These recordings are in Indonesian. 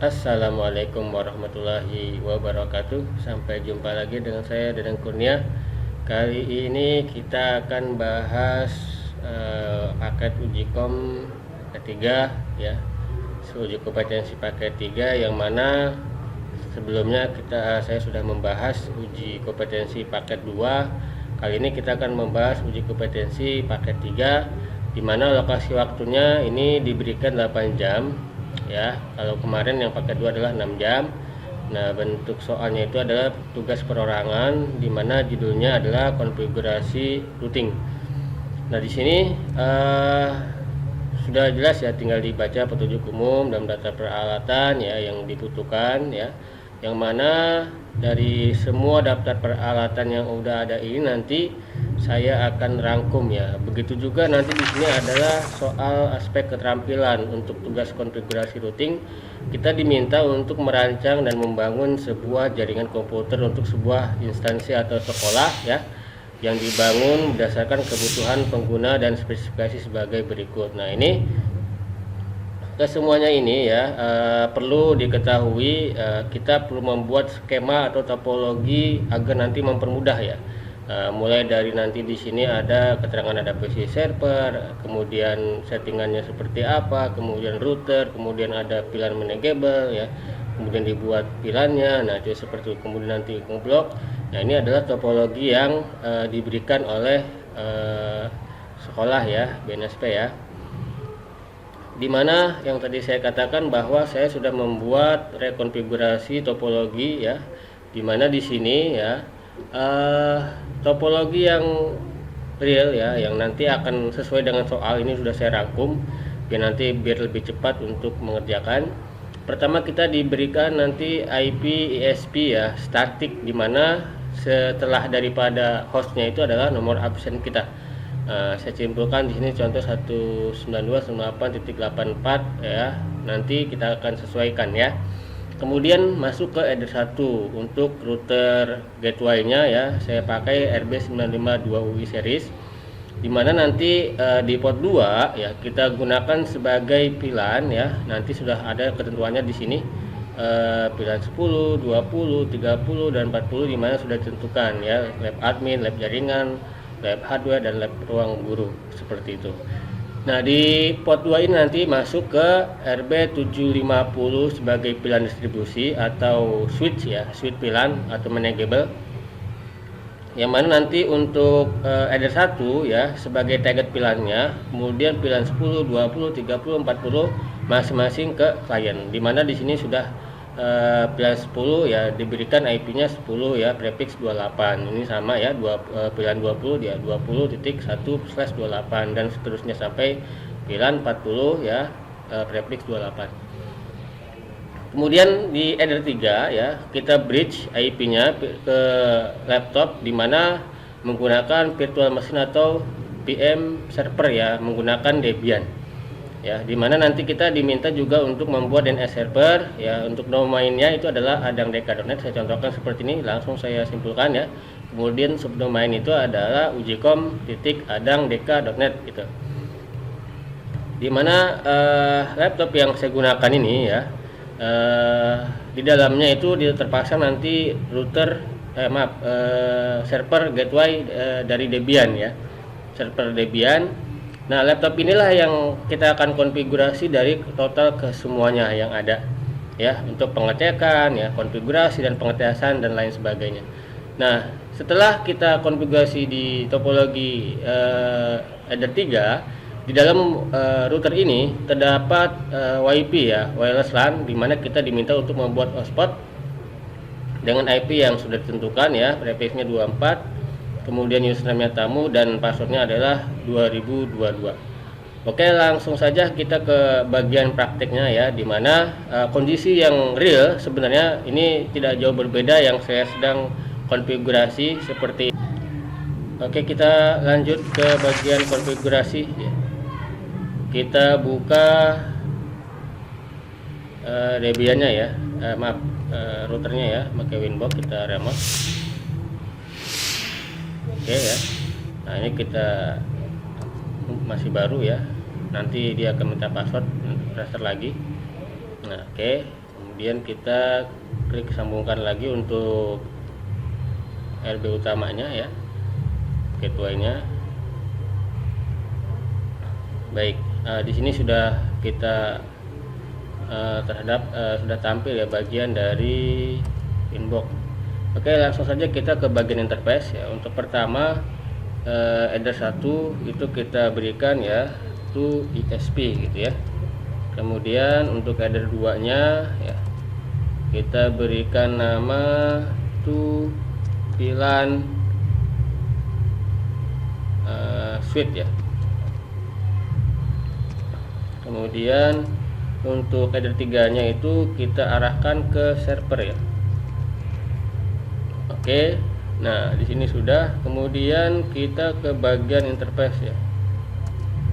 Assalamualaikum warahmatullahi wabarakatuh. Sampai jumpa lagi dengan saya Dedeng Kurnia. Kali ini kita akan bahas paket uji kom ketiga ya. Uji kompetensi paket 3 yang mana sebelumnya saya sudah membahas uji kompetensi paket 2. Kali ini kita akan membahas uji kompetensi paket 3 di mana lokasi waktunya ini diberikan 8 jam. Ya, kalau kemarin yang paket 2 adalah 6 jam. Nah, bentuk soalnya itu adalah tugas perorangan di mana judulnya adalah konfigurasi routing. Nah, di sini sudah jelas ya, tinggal dibaca petunjuk umum dan data peralatan ya yang dibutuhkan ya. Yang mana dari semua daftar peralatan yang udah ada ini nanti saya akan rangkum ya. Begitu juga nanti di sini adalah soal aspek keterampilan untuk tugas konfigurasi routing. Kita diminta untuk merancang dan membangun sebuah jaringan komputer untuk sebuah instansi atau sekolah ya, yang dibangun berdasarkan kebutuhan pengguna dan spesifikasi sebagai berikut. Nah, ini kesemuanya ini ya perlu diketahui, kita perlu membuat skema atau topologi agar nanti mempermudah ya. Mulai dari nanti di sini ada keterangan ada PC server, kemudian settingannya seperti apa, kemudian router, kemudian ada pilihan manageable ya, kemudian dibuat pilihannya. Nah, itu seperti itu. Kemudian nanti ngeblok. Nah, ini adalah topologi yang diberikan oleh sekolah ya, BNSP ya. Dimana yang tadi saya katakan bahwa saya sudah membuat rekonfigurasi topologi ya, dimana di sini ya topologi yang real ya, yang nanti akan sesuai dengan soal ini sudah saya rangkum ya, nanti biar lebih cepat untuk mengerjakan. Pertama kita diberikan nanti IP ISP ya, statik, dimana setelah daripada hostnya itu adalah nomor absen kita. Saya simpulkan di sini contoh 192.168.84 ya, nanti kita akan sesuaikan ya. Kemudian masuk ke header 1 untuk router gateway-nya ya, saya pakai RB952UI series, dimana nanti di port 2 ya kita gunakan sebagai pilihan ya. Nanti sudah ada ketentuannya di sini, pilihan 10, 20, 30 dan 40, dimana sudah ditentukan ya, lab admin, lab jaringan, lab hardware dan lab ruang guru seperti itu. Nah, di port 2 ini nanti masuk ke RB750 sebagai pilihan distribusi atau switch ya, switch pilihan atau manageable. Yang mana nanti untuk header 1 ya sebagai target pilihannya, kemudian pilihan 10, 20, 30, 40 masing-masing ke klien. Dimana di sini sudah pilihan 10 ya diberikan IP-nya 10 ya, prefix 28. Ini sama ya, pilihan 20 dia 20.1/28 dan seterusnya sampai pilihan 40 ya, prefix 28. Kemudian di header 3 ya kita bridge IP-nya ke laptop, dimana menggunakan virtual machine atau VM server ya, menggunakan Debian. Ya, dimana nanti kita diminta juga untuk membuat DNS server ya. Untuk domainnya itu adalah adangdeka.net. Saya contohkan seperti ini, langsung saya simpulkan ya. Kemudian subdomain itu adalah ujicom.adangdeka.net gitu. Dimana laptop yang saya gunakan ini ya, di dalamnya itu terpasang nanti router server gateway dari Debian ya, server Debian. Nah, laptop inilah yang kita akan konfigurasi dari total ke semuanya yang ada ya, untuk pengecekan ya, konfigurasi dan pengetesan dan lain sebagainya. Nah, setelah kita konfigurasi di topologi header 3, di dalam router ini terdapat WiFi ya, wireless LAN, di mana kita diminta untuk membuat hotspot dengan IP yang sudah ditentukan ya, prefixnya 24. Kemudian username-nya tamu dan passwordnya adalah 2022. Oke, langsung saja kita ke bagian prakteknya ya, dimana kondisi yang real sebenarnya ini tidak jauh berbeda yang saya sedang konfigurasi seperti. Oke, kita lanjut ke bagian konfigurasi ya. Kita buka Debian-nya ya, routernya ya, pakai Winbox, kita remote. Oke ya. Nah, ini kita masih baru ya, nanti dia akan minta password, register lagi. Nah, oke, kemudian kita klik sambungkan lagi untuk RB utamanya ya, gateway-nya. Baik, di sini sudah kita sudah tampil ya bagian dari inbox. Oke, langsung saja kita ke bagian interface ya. Untuk pertama header 1 itu kita berikan ya to ESP gitu ya. Kemudian untuk header 2 nya ya kita berikan nama to VLAN suite ya. Kemudian untuk header 3 nya itu kita arahkan ke server ya. Oke, nah di sini sudah. Kemudian kita ke bagian interface ya.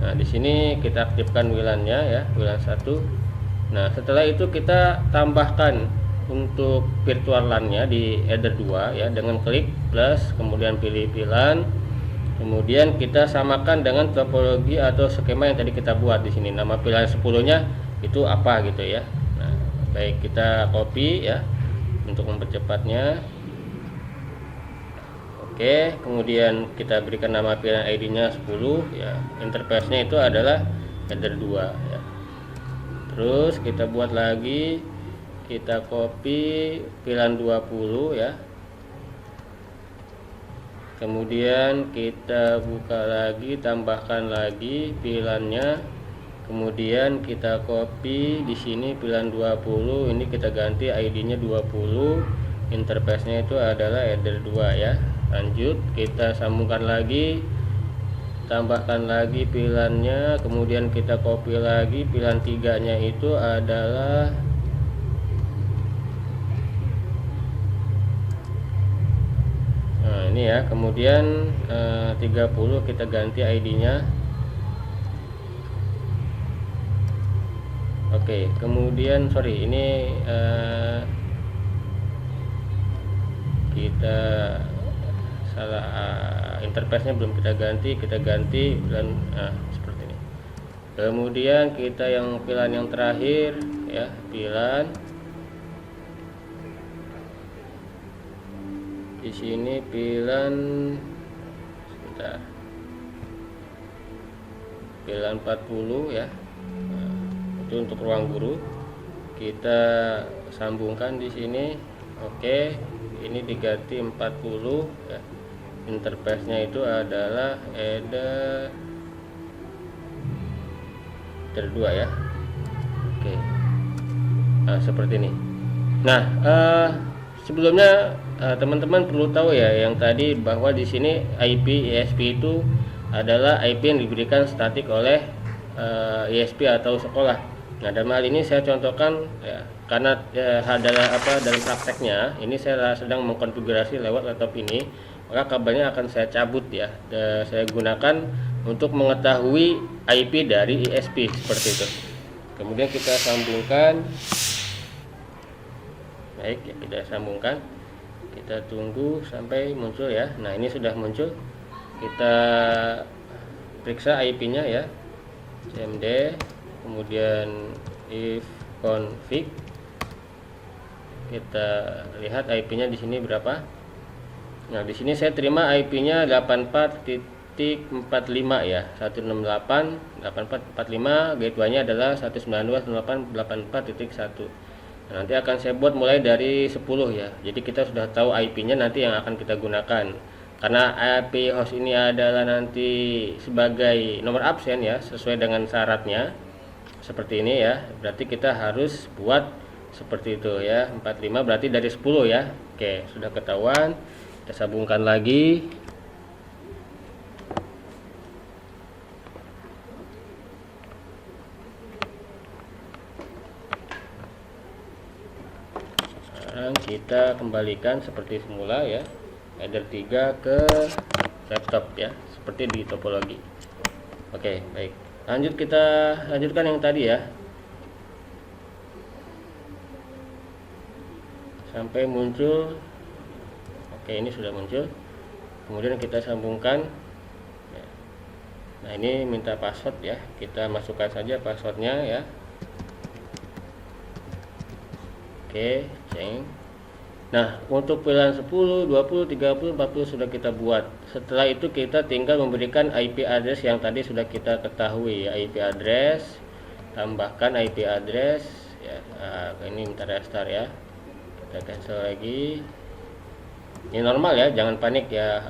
Nah di sini kita aktifkan WLAN-nya ya, WLAN 1. Nah setelah itu kita tambahkan untuk virtual LAN-nya di header 2 ya, dengan klik plus, kemudian pilih VLAN. Kemudian kita samakan dengan topologi atau skema yang tadi kita buat di sini. Nama VLAN 10-nya itu apa gitu ya. Nah, baik, kita copy ya untuk mempercepatnya. Oke, kemudian kita berikan nama VLAN ID-nya 10 ya. Interface-nya itu adalah header 2 ya. Terus kita buat lagi, kita copy VLAN 20 ya. Kemudian kita buka lagi, tambahkan lagi VLAN-nya. Kemudian kita copy di sini VLAN 20, ini kita ganti ID-nya 20. Interface-nya itu adalah header 2 ya. Lanjut, kita sambungkan lagi, tambahkan lagi VLAN-nya, kemudian kita copy lagi VLAN 3 nya itu adalah ini ya. Kemudian 30 kita ganti ID-nya. Oke, kemudian sorry ini kita salah, interface-nya belum kita ganti dan seperti ini. Kemudian kita yang VLAN yang terakhir ya, VLAN di sini VLAN sebentar, VLAN 40 ya. Nah, itu untuk ruang guru kita sambungkan di sini. Oke, ini diganti 40 ya. Interface-nya itu adalah header 2 ya. Oke, nah seperti ini. Nah sebelumnya teman-teman perlu tahu ya yang tadi, bahwa di sini IP ISP itu adalah IP yang diberikan statik oleh ISP atau sekolah. Nah dalam hal ini saya contohkan ya, karena dalam prakteknya ini saya sedang mengkonfigurasi lewat laptop ini, maka kabelnya akan saya cabut ya. Saya gunakan untuk mengetahui IP dari ISP seperti itu. Kemudian kita sambungkan. Baik ya, kita sambungkan. Kita tunggu sampai muncul ya. Nah ini sudah muncul. Kita periksa IP-nya ya. CMD, kemudian if config. Kita lihat IP-nya di sini berapa. Nah, di sini saya terima IP-nya 84.45 ya. 168.84.45, gateway-nya adalah 192.168.84.1. Nah, nanti akan saya buat mulai dari 10 ya. Jadi kita sudah tahu IP-nya nanti yang akan kita gunakan. Karena IP host ini adalah nanti sebagai nomor absen ya, sesuai dengan syaratnya. Seperti ini ya. Berarti kita harus buat seperti itu ya. 45 berarti dari 10 ya. Oke, sudah ketahuan. Kita sambungkan lagi. Sekarang kita kembalikan seperti semula ya, header 3 ke laptop ya, seperti di topologi. Oke, baik. Kita lanjutkan yang tadi ya, sampai muncul. Oke, ini sudah muncul. Kemudian kita sambungkan. Nah ini minta password ya, kita masukkan saja passwordnya ya. Oke, ceng. Nah, untuk pilihan 10, 20, 30, 40 sudah kita buat. Setelah itu kita tinggal memberikan IP address yang tadi sudah kita ketahui ya, IP address, tambahkan IP address ya. Ini minta restart ya. Kita cancel lagi. Ini normal ya, jangan panik ya,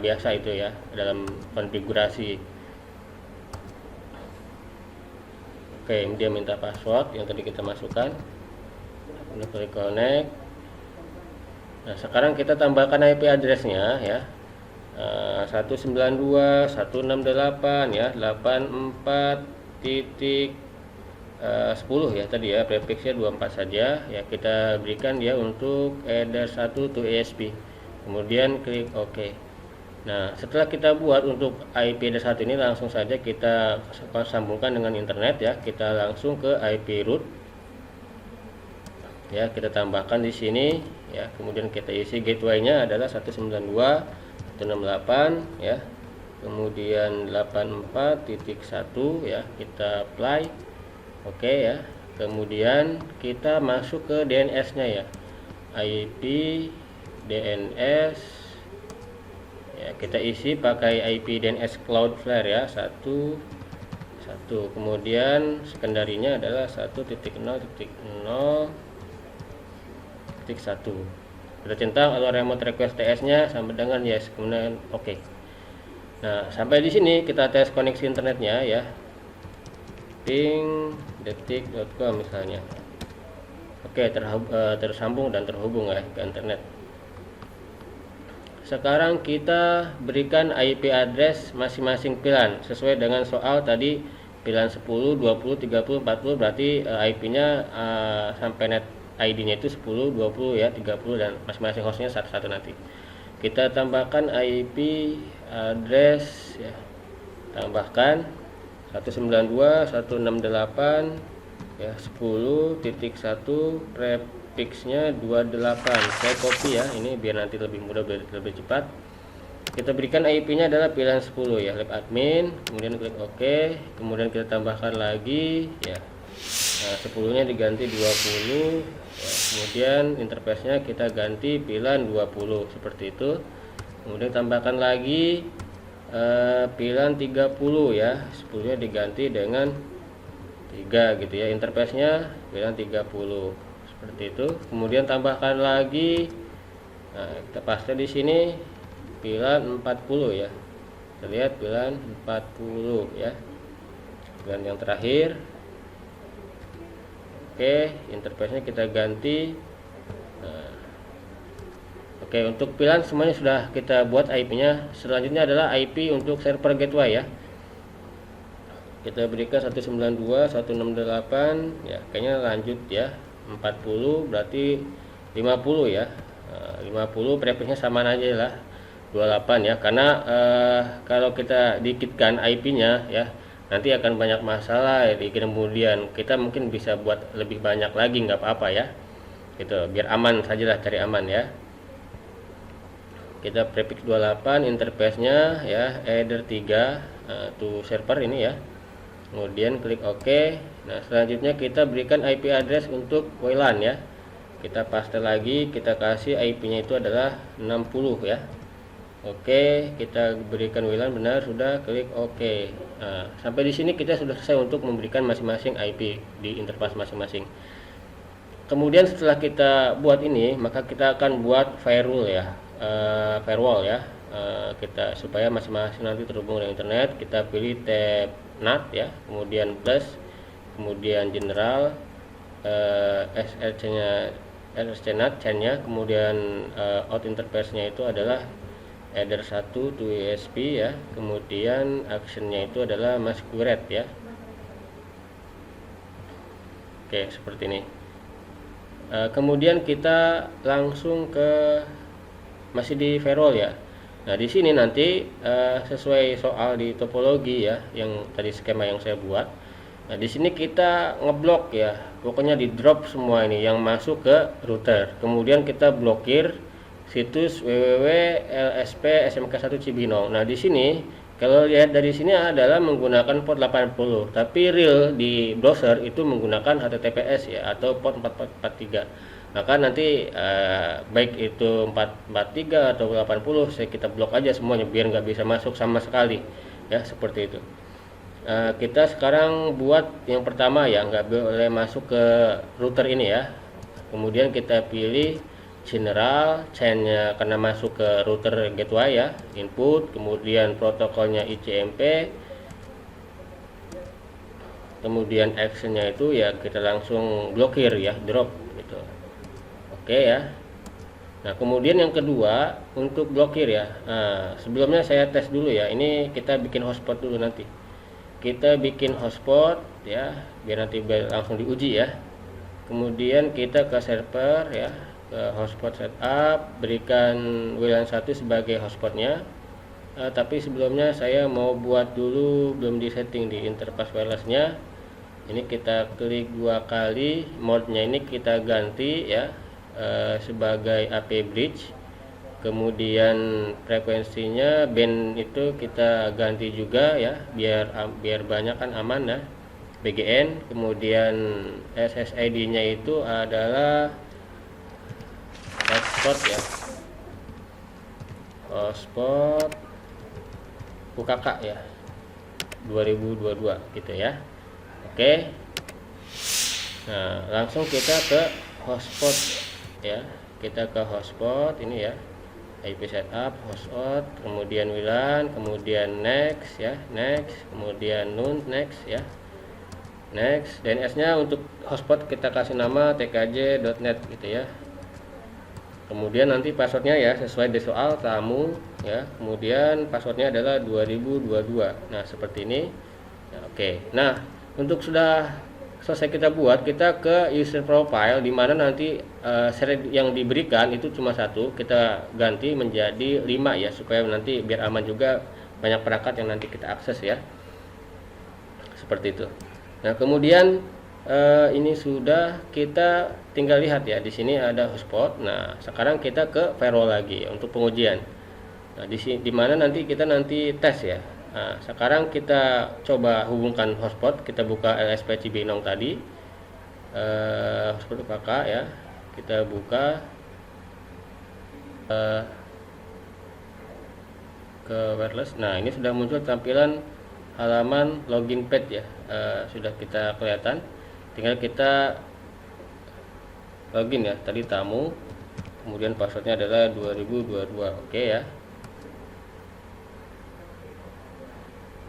biasa itu ya dalam konfigurasi. Oke, dia minta password yang tadi kita masukkan. Udah klik connect. Nah, sekarang kita tambahkan IP addressnya ya, 192.168 ya, 84.10 ya tadi ya, prefixnya 24 saja ya, kita berikan dia untuk header 1 to ESP, kemudian klik OK. Nah, setelah kita buat untuk IP header 1 ini, langsung saja kita sambungkan dengan internet ya, kita langsung ke IP root ya, kita tambahkan di sini ya, kemudian kita isi gateway-nya adalah 192.168 ya, kemudian 84.1 ya, kita apply. Oke ya, kemudian kita masuk ke DNS-nya ya, IP DNS ya, kita isi pakai IP DNS Cloudflare ya, 1, kemudian sekundarinya adalah 1.0.0.1. Kita centang lalu remote request TS-nya sampai dengan yes, kemudian oke. Nah, sampai di sini kita tes koneksi internetnya ya, ping.detik.com misalnya. Oke, tersambung dan terhubung ya ke internet. Sekarang kita berikan IP address masing-masing pilihan sesuai dengan soal tadi, pilihan 10, 20, 30, 40 berarti IP-nya sampai net ID-nya itu 10, 20 ya, 30 dan masing-masing hostnya satu-satu nanti. Kita tambahkan IP address ya, tambahkan 192.168 ya, 10.1 prefixnya 28. Saya copy ya, ini biar nanti lebih mudah, lebih cepat. Kita berikan IP-nya adalah pilihan 10 ya, lab admin, kemudian klik OK, kemudian kita tambahkan lagi ya. Nah, 10-nya diganti 20 ya, kemudian interface-nya kita ganti pilihan 20 seperti itu. Kemudian tambahkan lagi pilihan 30 ya, 10-nya diganti dengan 3 gitu ya, interface-nya pilihan 30 seperti itu. Kemudian tambahkan lagi, nah, kita paste di sini pilihan 40 ya. Kita lihat pilihan 40 ya. Dan yang terakhir, oke, interface-nya kita ganti. Nah, oke, untuk pilihan semuanya sudah kita buat IP-nya. Selanjutnya adalah IP untuk server gateway ya. Kita berikan 192.168 ya, kayaknya lanjut ya. 40 berarti 50 ya. 50 prefixnya samaan aja lah, 28 ya, karena kalau kita dikitkan IP-nya ya, nanti akan banyak masalah ya, kemudian kita mungkin bisa buat lebih banyak lagi, nggak apa-apa ya, gitu, biar aman sajalah, cari aman ya. Kita prefix 28, interface-nya ya header 3 to server ini ya, kemudian klik OK. Nah, selanjutnya kita berikan IP address untuk WLAN ya, kita paste lagi, kita kasih IP-nya itu adalah 60 ya. Oke, kita berikan WLAN benar, sudah, klik OK. Nah, sampai di sini kita sudah selesai untuk memberikan masing-masing IP di interface masing-masing. Kemudian setelah kita buat ini, maka kita akan buat firewall ya, kita supaya masing-masing nanti terhubung dengan internet. Kita pilih tab NAT ya, kemudian plus, kemudian general, SRC-nya NAT chain-nya, kemudian out interface-nya itu adalah header 1 to ESP ya, kemudian action-nya itu adalah masquerade ya. Oke, seperti ini. Kemudian kita langsung ke masih di firewall ya. Nah, di sini nanti sesuai soal di topologi ya, yang tadi skema yang saya buat. Nah, di sini kita ngeblok ya, pokoknya di drop semua ini yang masuk ke router. Kemudian kita blokir situs www.lsp smk1 Cibinong. Nah, di sini kalau lihat dari sini adalah menggunakan port 80, tapi real di browser itu menggunakan HTTPS ya, atau port 4443. maka nanti baik itu 443 atau 80 kita blok aja semuanya biar nggak bisa masuk sama sekali ya, seperti itu. Kita sekarang buat yang pertama ya, nggak boleh masuk ke router ini ya. Kemudian kita pilih general, chainnya karena masuk ke router gateway ya, input, kemudian protokolnya ICMP, kemudian actionnya itu ya kita langsung blokir ya, drop gitu. Oke ya. Nah kemudian yang kedua untuk blokir ya, sebelumnya saya tes dulu ya, ini kita bikin hotspot dulu nanti. Kita bikin hotspot ya biar nanti langsung diuji ya. Kemudian kita ke server ya, ke hotspot setup, berikan WLAN 1 sebagai hotspotnya. Tapi sebelumnya saya mau buat dulu, belum disetting di interface wirelessnya. Ini kita klik 2 kali, mode-nya ini kita ganti ya sebagai AP bridge. Kemudian frekuensinya band itu kita ganti juga ya, biar banyak kan aman ya, BGN. Kemudian SSID-nya itu adalah hotspot ya, hotspot UKK ya 2022 gitu ya. Oke, nah langsung kita ke hotspot ya, kita ke hotspot ini ya, IP setup, hotspot, kemudian WLAN, kemudian next ya, next, kemudian next ya, next. DNS-nya untuk hotspot kita kasih nama tkj.net gitu ya. Kemudian nanti passwordnya ya sesuai di soal tamu ya. Kemudian passwordnya adalah 2022. Nah seperti ini. Nah, oke. Nah untuk sudah selesai kita buat, kita ke user profile, dimana nanti seri yang diberikan itu cuma satu, kita ganti menjadi 5 ya, supaya nanti biar aman juga, banyak perangkat yang nanti kita akses ya, seperti itu. Nah kemudian ini sudah, kita tinggal lihat ya, di sini ada hotspot. Nah sekarang kita ke firewall lagi ya, untuk pengujian. Nah di mana nanti kita tes ya. Nah, sekarang kita coba hubungkan hotspot, kita buka LSP Cibinong tadi, hotspot UKK ya, kita buka ke wireless. Nah ini sudah muncul tampilan halaman login page ya, sudah kita kelihatan, tinggal kita login ya, tadi tamu, kemudian passwordnya adalah 2022. Oke ya.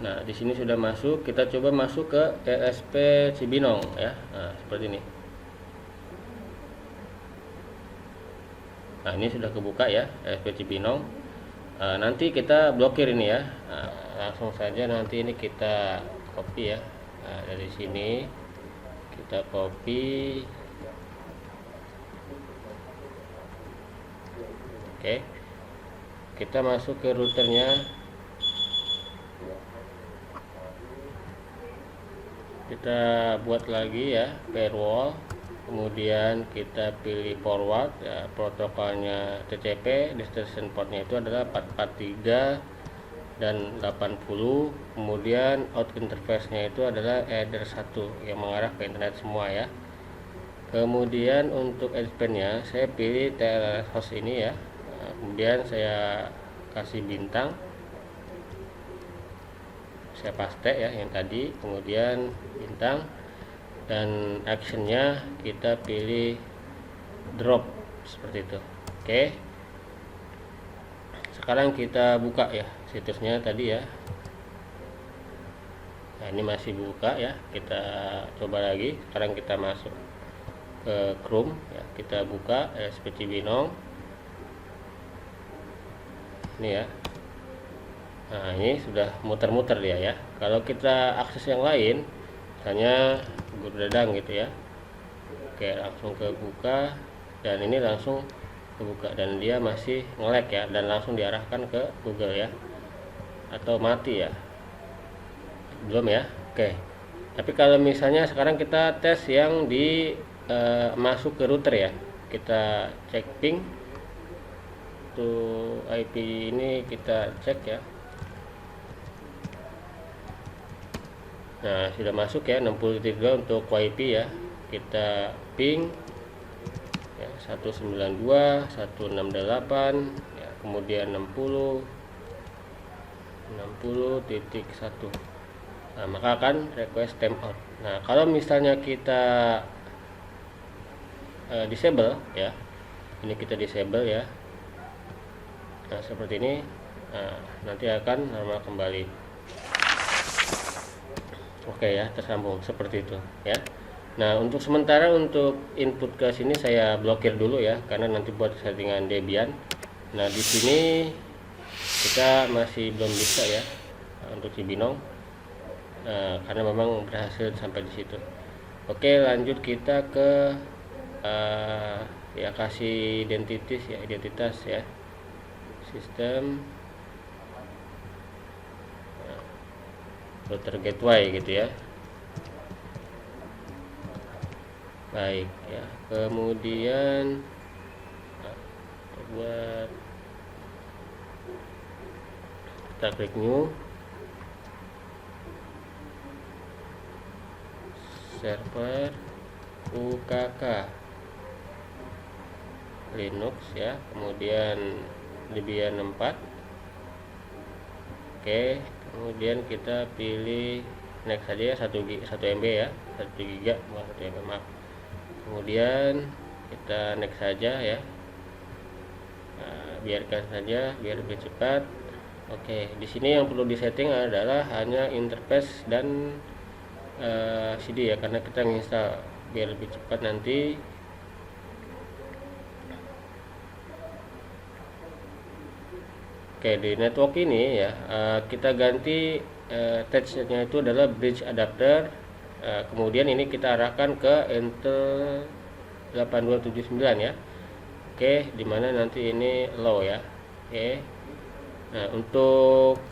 Nah, di sini sudah masuk, kita coba masuk ke LSP Cibinong ya. Nah, seperti ini. Nah, ini sudah kebuka ya, LSP Cibinong. Nanti kita blokir ini ya. Nah, langsung saja nanti ini kita copy ya. Nah, dari sini kita copy. Oke. Kita masuk ke routernya. Kita buat lagi ya firewall, kemudian kita pilih forward ya, protokolnya TCP, destination portnya itu adalah 443 dan 80, kemudian out interface nya itu adalah Ether 1 yang mengarah ke internet semua ya. Kemudian untuk endpoint nya saya pilih TLS host ini ya. Nah, kemudian saya kasih bintang, saya paste ya yang tadi, kemudian bintang, dan actionnya kita pilih drop seperti itu. Oke, sekarang kita buka ya situsnya tadi ya. Nah ini masih buka ya, kita coba lagi. Sekarang kita masuk ke Chrome ya, kita buka LSP Cibinong ini ya. Nah ini sudah muter-muter dia ya. Kalau kita akses yang lain, misalnya Guru Dadang gitu ya, oke langsung ke buka, dan ini langsung kebuka, dan dia masih nge-lag ya, dan langsung diarahkan ke Google ya, atau mati ya, belum ya. Oke, tapi kalau misalnya sekarang kita tes yang di masuk ke router ya, kita cek ping tuh IP ini, kita cek ya. Nah sudah masuk ya 60.3 untuk WiFi ya, kita ping ya, 192, 168 ya, kemudian 60 60.1. Nah, maka akan request timeout. Nah, kalau misalnya kita disable ya, ini kita disable ya. Nah, seperti ini. Nah, nanti akan normal kembali. Oke ya, tersambung seperti itu ya. Nah, untuk sementara untuk input ke sini saya blokir dulu ya, karena nanti buat settingan Debian. Nah, di sini kita masih belum bisa ya untuk Cibinong, karena memang berhasil sampai di situ. Oke, lanjut kita ke ya, kasih identitas ya, sistem router gateway gitu ya. Baik ya, kemudian buat kita klik new, server UKK Linux ya, kemudian Debian 4. Oke, kemudian kita pilih next saja ya, 1 MB ya, 1 GB bukan 1 MB, maaf. Kemudian kita next saja ya. Nah, biarkan saja biar lebih cepat. Oke, di sini yang perlu disetting adalah hanya interface dan CD ya, karena kita install biar lebih cepat nanti. Oke, di network ini ya, kita ganti tag-nya itu adalah bridge adapter. Kemudian ini kita arahkan ke enter 8279 ya. Oke, dimana nanti ini low ya. Oke. Nah, untuk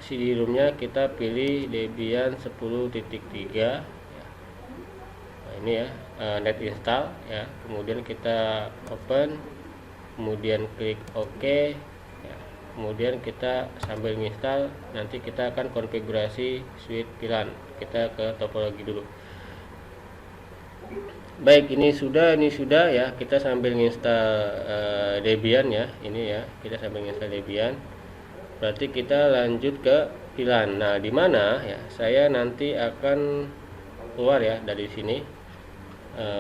CD roomnya kita pilih Debian 10.3 ya. Nah, ini ya, net install ya. Kemudian kita open, kemudian klik OK ya. Kemudian kita sambil install, nanti kita akan konfigurasi switch VLAN. Kita ke topologi dulu. Baik, ini sudah ya. Kita sambil install Debian ya. Ini ya, kita sambil install Debian. Berarti kita lanjut ke VLAN. Nah, di mana ya? Saya nanti akan keluar ya dari sini.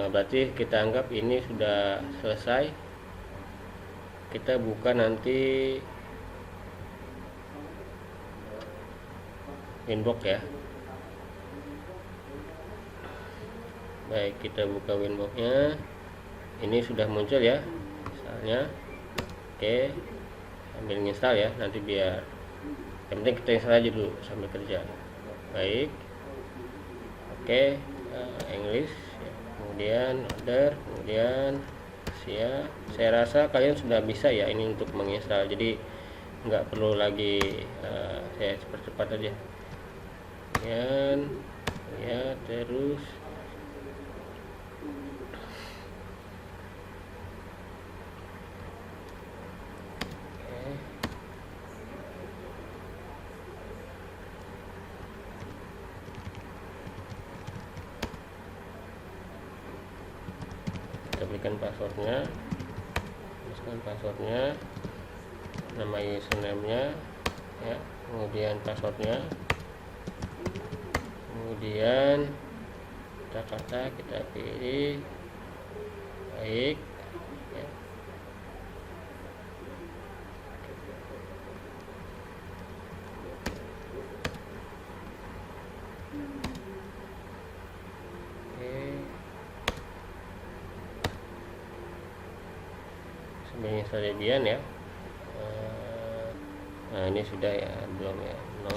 Berarti kita anggap ini sudah selesai. Kita buka nanti Winbox ya. Baik, kita buka Winbox-nya. Ini sudah muncul ya, misalnya. Oke, sambil install ya, nanti biar yang penting kita install aja dulu sambil kerja. Baik. Oke, English ya. Kemudian order, kemudian Asia. Saya rasa kalian sudah bisa ya ini untuk menginstal, jadi nggak perlu lagi saya cepat-cepat aja. Kemudian ya, terus kita berikan passwordnya, masukkan passwordnya, nama username-nya ya, kemudian passwordnya, kemudian kata-kata kita pilih baik ya. Sambil install Debian ya. Nah, ini sudah ya, belum ya, no,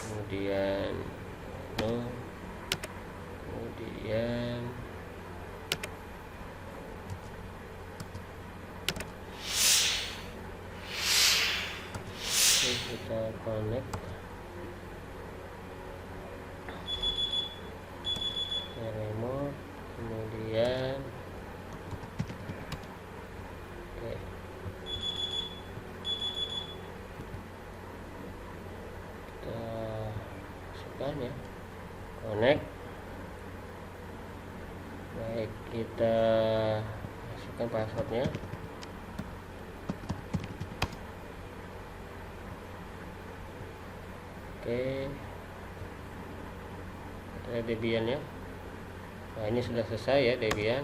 kemudian no, kemudian kita connect remote, kemudian oke. Kita masukkan ya, connect. Baik, kita masukkan passwordnya. Oke, kita lihat Debian ya. Nah, ini sudah selesai ya Debian.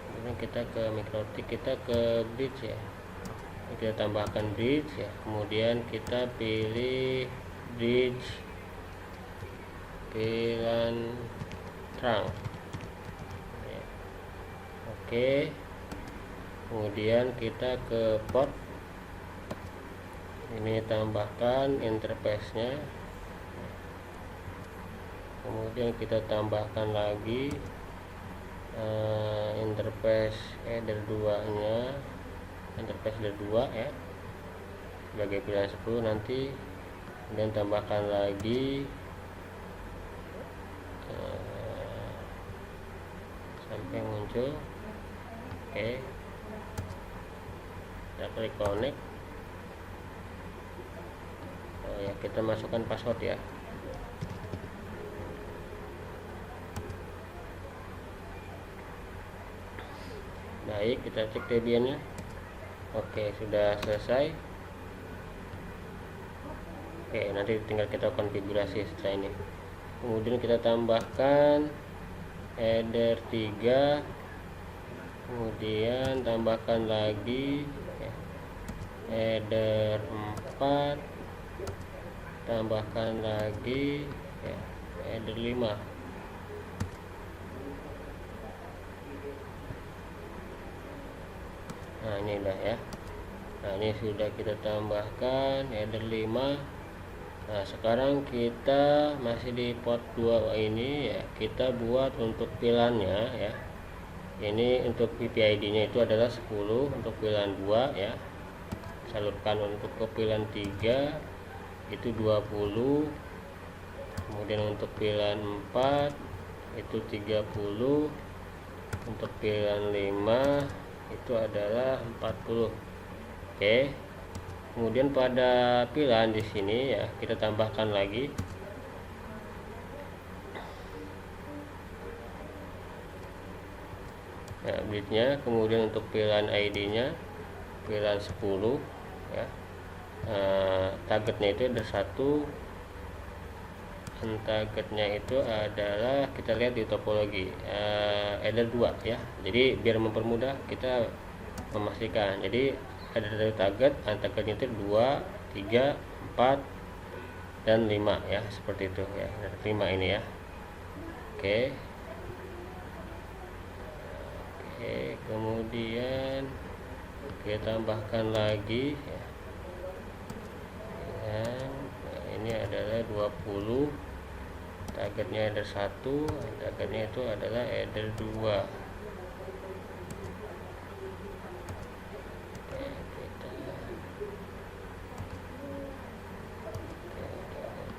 Kemudian kita ke MikroTik, kita ke bridge ya. Kita tambahkan bridge ya. Kemudian kita pilih bridge pilihan terang ya. Oke, kemudian kita ke port, ini tambahkan interface nya, kemudian kita tambahkan lagi interface header 2 nya, interface header 2 ya, sebagai pilihan 10 nanti. Kemudian tambahkan lagi sampai muncul. Oke, kita klik connect. Ya, kita masukkan password ya. Baik, kita cek Debian nya. Oke, sudah selesai. Oke, nanti tinggal kita konfigurasi setelah ini. Kemudian kita tambahkan header 3, kemudian tambahkan lagi ya, header 4, tambahkan lagi ya, header 5. Nah, ini udah ya. Nah, ini sudah kita tambahkan header 5. Nah, sekarang kita masih di port 2 ini ya, kita buat untuk pilihannya ya. Ini untuk PPID nya itu adalah 10, untuk pilihan 2 ya. Salurkan untuk ke pilihan 3 itu 20. Kemudian untuk pilihan 4 itu 30. Untuk pilihan 5 itu adalah 40. Oke. Kemudian pada pilihan di sini ya, kita tambahkan lagi ya, bridge-nya. Kemudian untuk pilihan ID-nya pilihan 10 ya. Targetnya itu ada 1, targetnya itu adalah, kita lihat di topologi header 2 ya. Jadi biar mempermudah kita memastikan, jadi ada dari targetnya itu 2, 3, 4 dan 5 ya, seperti itu ya. 5 ini ya. Oke. Oke, kemudian kita tambahkan lagi ya. Nah, ini adalah 20, targetnya ada 1, targetnya itu adalah header 2.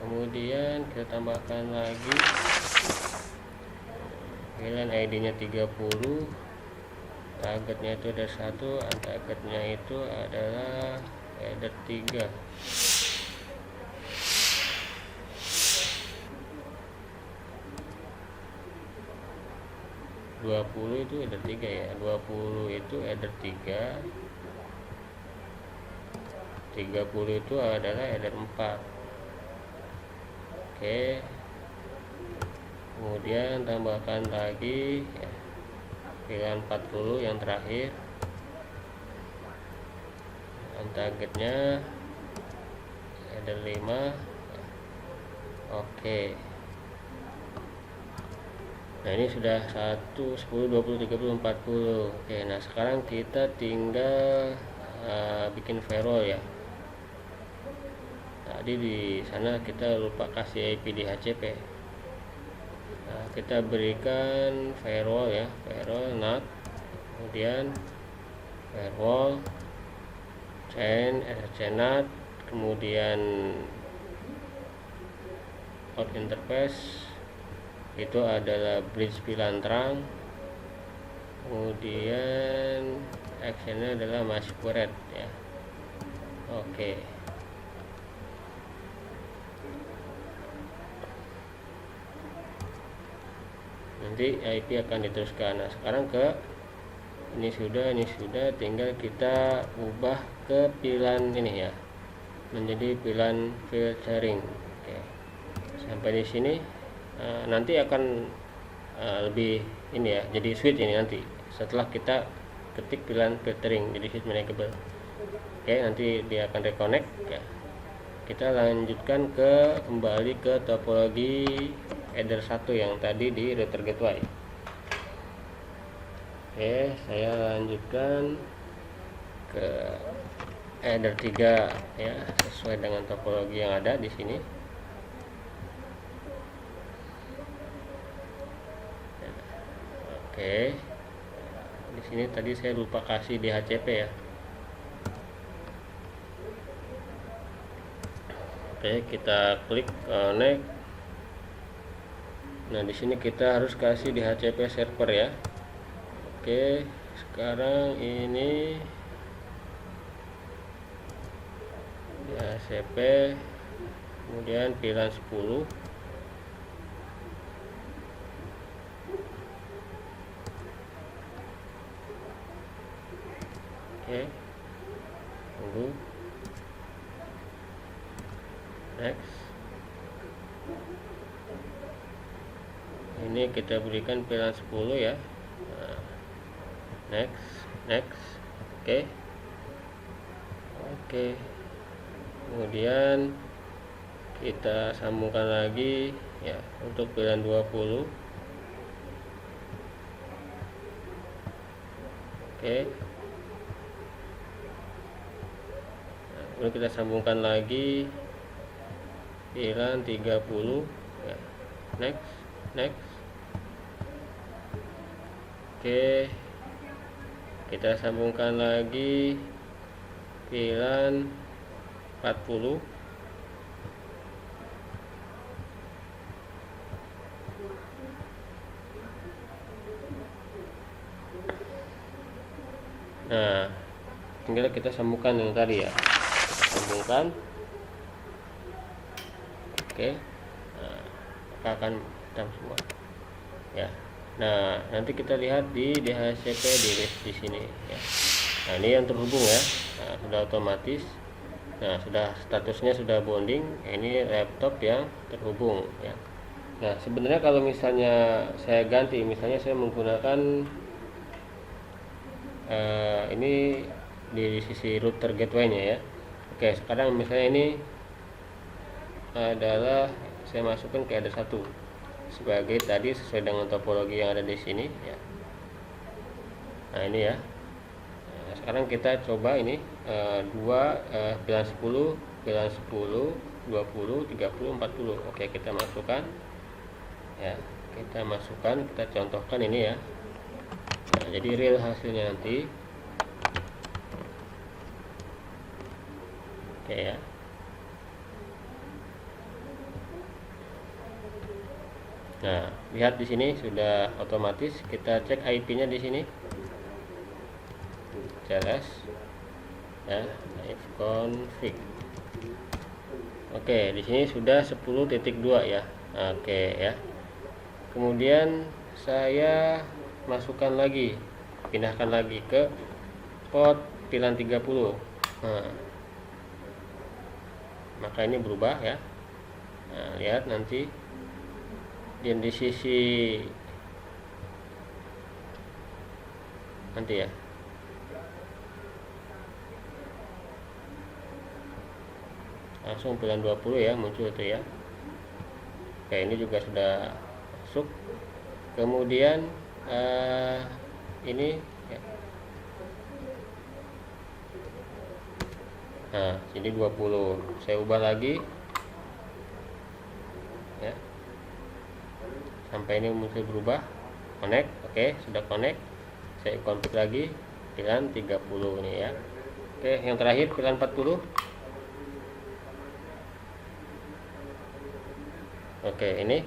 Kemudian kita tambahkan lagi pilihan ID-nya 30, targetnya itu ada 1, targetnya itu adalah header 3. (20) itu header 3 ya. 20 itu header 3. 30 itu adalah header 4. Oke, kemudian tambahkan lagi ya, pilihan 40 yang terakhir, dan targetnya ada 5. Oke, nah ini sudah 1, 10, 20, 30, 40. Oke, nah sekarang kita tinggal bikin firewall ya. Tadi di sana kita lupa kasih IP DHCP. Nah, kita berikan firewall ya, firewall NAT, kemudian firewall chain SSC-NAT, kemudian out interface itu adalah bridge pilihan terang, kemudian actionnya adalah masquerade ya. Oke. nanti IP akan diteruskan. Nah sekarang ke ini sudah, tinggal kita ubah ke pilihan ini ya, menjadi pilihan filtering. Oke, sampai di sini nanti akan lebih ini ya, jadi switch ini nanti setelah kita ketik pilihan filtering jadi switch manageable. Oke, nanti dia akan reconnect ya. Kita lanjutkan kembali ke topologi header 1 yang tadi di router gateway. Oke, saya lanjutkan ke header 3 ya, sesuai dengan topologi yang ada di sini. Oke. Di sini tadi saya lupa kasih DHCP ya. Oke, kita klik connect. Nah, di sini kita harus kasih DHCP server ya. Oke, sekarang ini DHCP, kemudian pilihan 10. Oke, tunggu. Next. Ini kita berikan pilihan 10 ya. Next. Oke. Kemudian kita sambungkan lagi ya untuk pilihan 20. Oke. Nah, kemudian kita sambungkan lagi pilihan 30 ya. Next. Oke, kita sambungkan lagi pilihan 40. Nah, tinggal kita sambungkan yang tadi ya, sambungkan. Oke, nah, akan hitam semua ya. Nah, nanti kita lihat di DHCP di sini ya. Nah, ini yang terhubung ya. Nah, sudah otomatis. Nah, sudah statusnya sudah bonding. Ini laptop yang terhubung ya. Nah, sebenarnya kalau misalnya saya ganti, misalnya saya menggunakan ini di sisi router gateway-nya ya. Oke, sekarang misalnya ini adalah saya masukkan ke header 1 sebagai tadi sesuai dengan topologi yang ada di sini ya. Nah, ini ya. Nah, sekarang kita coba ini pilihan 10, 20, 30, 40. Oke, kita masukkan ya. Kita contohkan ini ya. Nah, jadi real hasilnya nanti. Oke ya. Nah, lihat di sini sudah otomatis. Kita cek IP-nya di sini. CLS ya, ifconfig. Oke, di sini sudah 10.2 ya. Oke ya. Kemudian saya masukkan lagi, pindahkan lagi ke port pilihan 30. Nah, maka ini berubah ya. Nah, lihat nanti dan di sisi nanti ya, langsung pilihan 20 ya muncul itu ya. Oke, ini juga sudah masuk. Kemudian ini ya. Nah, jadi 20 saya ubah lagi ya, sampai ini muncul berubah. Connect. Oke, sudah connect. Saya config lagi pilihan 30 ini ya. Oke, yang terakhir pilihan 40. Oke, ini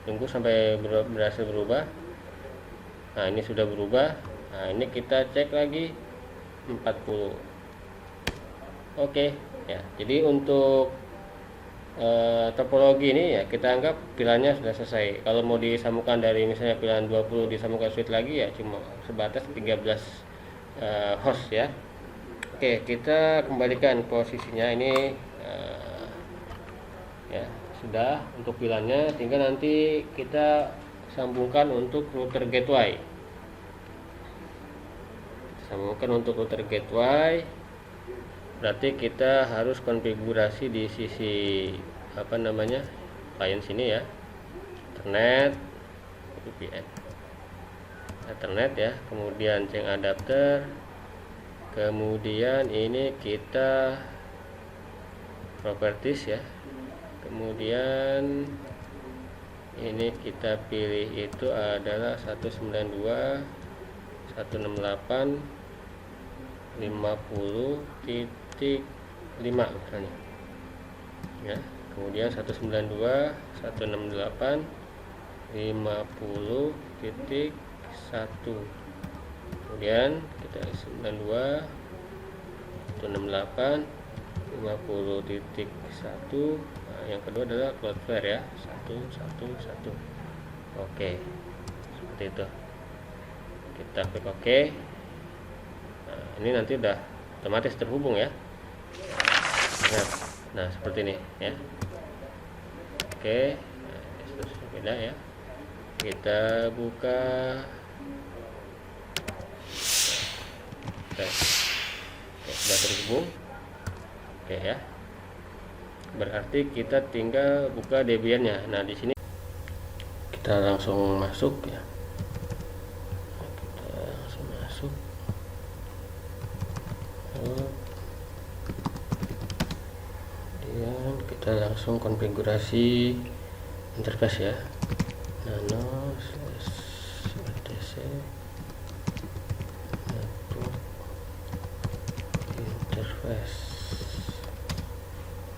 tunggu sampai berhasil berubah. Nah, ini sudah berubah. Nah, ini kita cek lagi 40. Oke ya, jadi untuk topologi ini ya kita anggap pilihannya sudah selesai. Kalau mau disambungkan dari misalnya pilihan 20 disambungkan switch lagi ya cuma sebatas 13 host ya. Oke, kita kembalikan posisinya ini ya sudah untuk pilihannya, tinggal nanti kita sambungkan untuk router gateway. Sambungkan untuk router gateway, berarti kita harus konfigurasi di sisi apa namanya client sini ya, Ethernet, VPN, Ethernet ya, kemudian chain adapter, kemudian ini kita properties ya, kemudian ini kita pilih itu adalah 192.168.50.5 misalnya ya, kemudian 192.168.50.1, kemudian kita 92.168.50.1. yang kedua adalah Cloudflare ya, 111. Oke, seperti itu. Kita klik OK. Ini nanti udah otomatis terhubung ya. Nah seperti ini ya. Oke, statusnya beda ya. Kita buka. Oke, sudah terhubung. Oke ya. Berarti kita tinggal buka Debian-nya. Nah, di sini kita langsung masuk ya. Kita langsung masuk. Kemudian kita langsung konfigurasi interface ya. nano/etc network interface.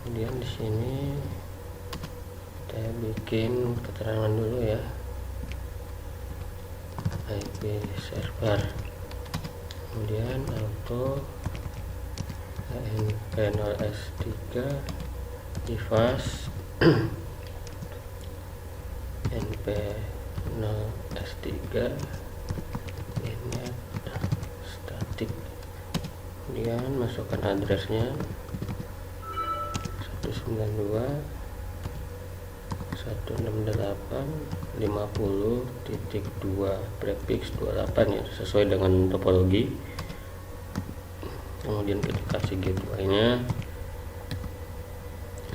Kemudian di sini kita bikin keterangan dulu ya, IP server, kemudian auto np0s3 device np0s3 init static, kemudian masukkan addressnya 192.168.50.2 prefix 28 ya, sesuai dengan topologi. Kemudian kita kasih gateway-nya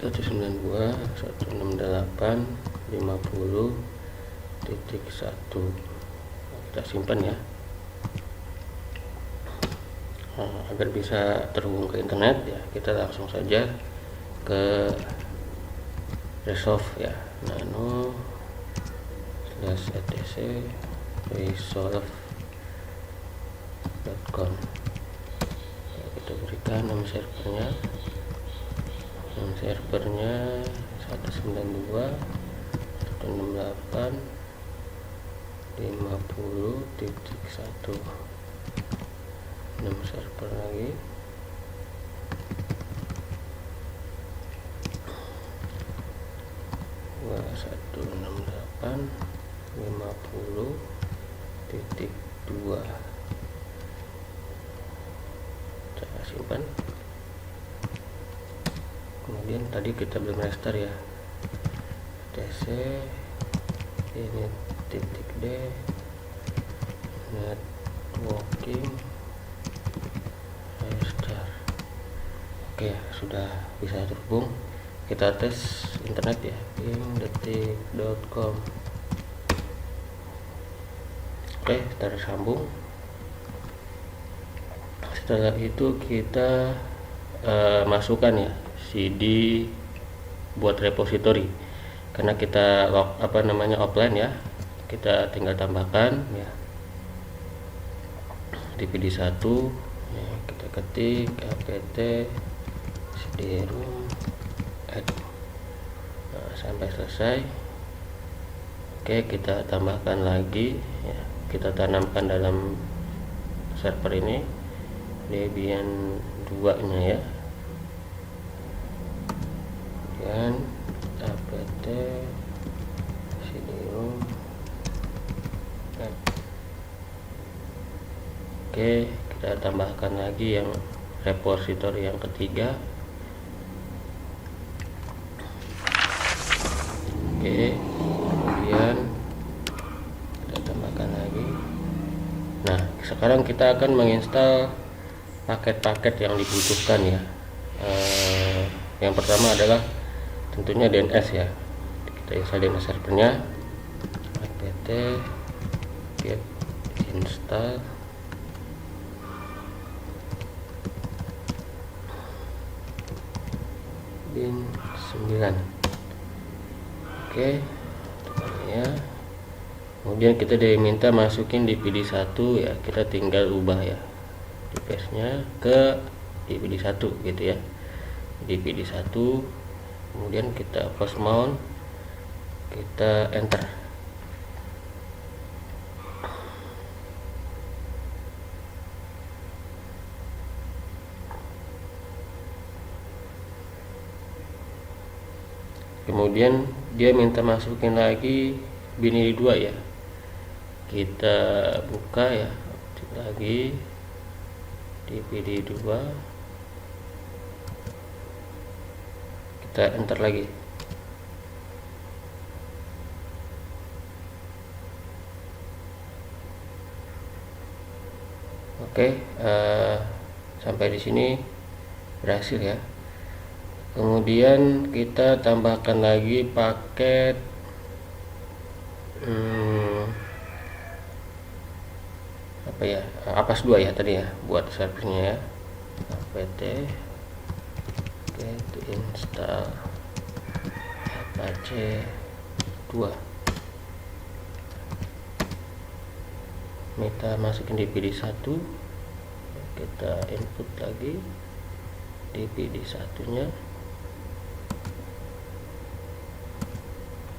192.168.50.1. Kita simpan ya. Agar bisa terhubung ke internet ya, kita langsung saja ke resolve ya, nano/etc resolve.com. Kita berikan nama servernya 192.168.50.1. nama server lagi dua 168.50.2. Kita simpan. Kemudian tadi kita belum restart ya, tc ini titik d networking restart. Oke, sudah bisa terhubung. Kita tes internet ya, ping.detik.com. Oke, tersambung. Setelah itu kita masukkan ya CD buat repository, karena kita offline ya, kita tinggal tambahkan ya dvd1 ya, kita ketik apt cd-rom add. Sampai selesai. Oke, kita tambahkan lagi ya, kita tanamkan dalam server ini Debian 2 nya ya. dengan apt cd-rom. Oke, kita tambahkan lagi yang repositori yang ketiga. Oke, kemudian kita tambahkan lagi. Nah, sekarang kita akan menginstal paket-paket yang dibutuhkan ya. Yang pertama adalah tentunya DNS ya. Kita install DNS servernya, apt get install bin 9. Oke, ya. Kemudian kita diminta masukin dpd1 ya, kita tinggal ubah ya device-nya ke dpd1 gitu ya, dpd1. Kemudian kita post mount, kita enter. Kemudian dia minta masukin lagi binary 2 ya, kita buka ya lagi dpd2, kita enter lagi. Oke, sampai di sini berhasil ya. Kemudian kita tambahkan lagi paket apa ya, Apas 2 ya tadi ya, buat servernya ya. apt get install apache 2. Kita masukin dpd1, kita input lagi dpd1 nya.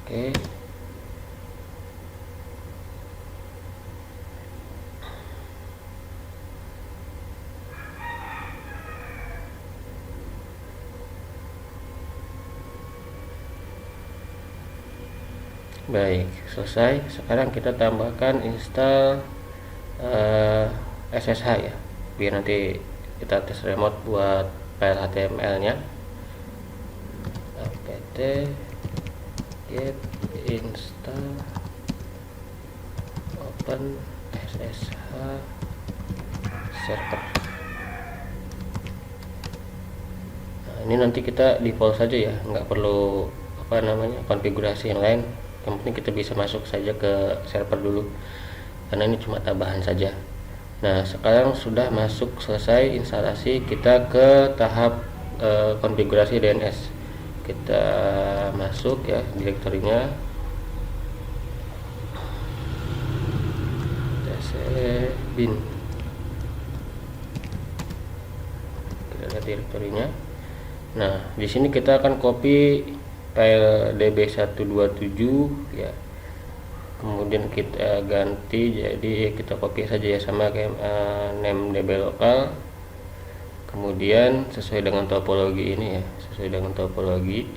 Oke, baik, selesai. Sekarang kita tambahkan install SSH ya, biar nanti kita tes remote buat file HTML nya. apt get install open SSH server. Nah, ini nanti kita default saja ya, nggak perlu konfigurasi yang lain. Yang penting kita bisa masuk saja ke server dulu, karena ini cuma tambahan saja. Nah, sekarang sudah masuk, selesai instalasi, kita ke tahap konfigurasi DNS. Kita masuk ya direktorinya, bin, kita lihat direktorinya. Nah, di sini kita akan copy file db127 ya, kemudian kita ganti jadi kita copy saja ya, sama kayak name db lokal. Kemudian sesuai dengan topologi ini ya, sesuai dengan topologi.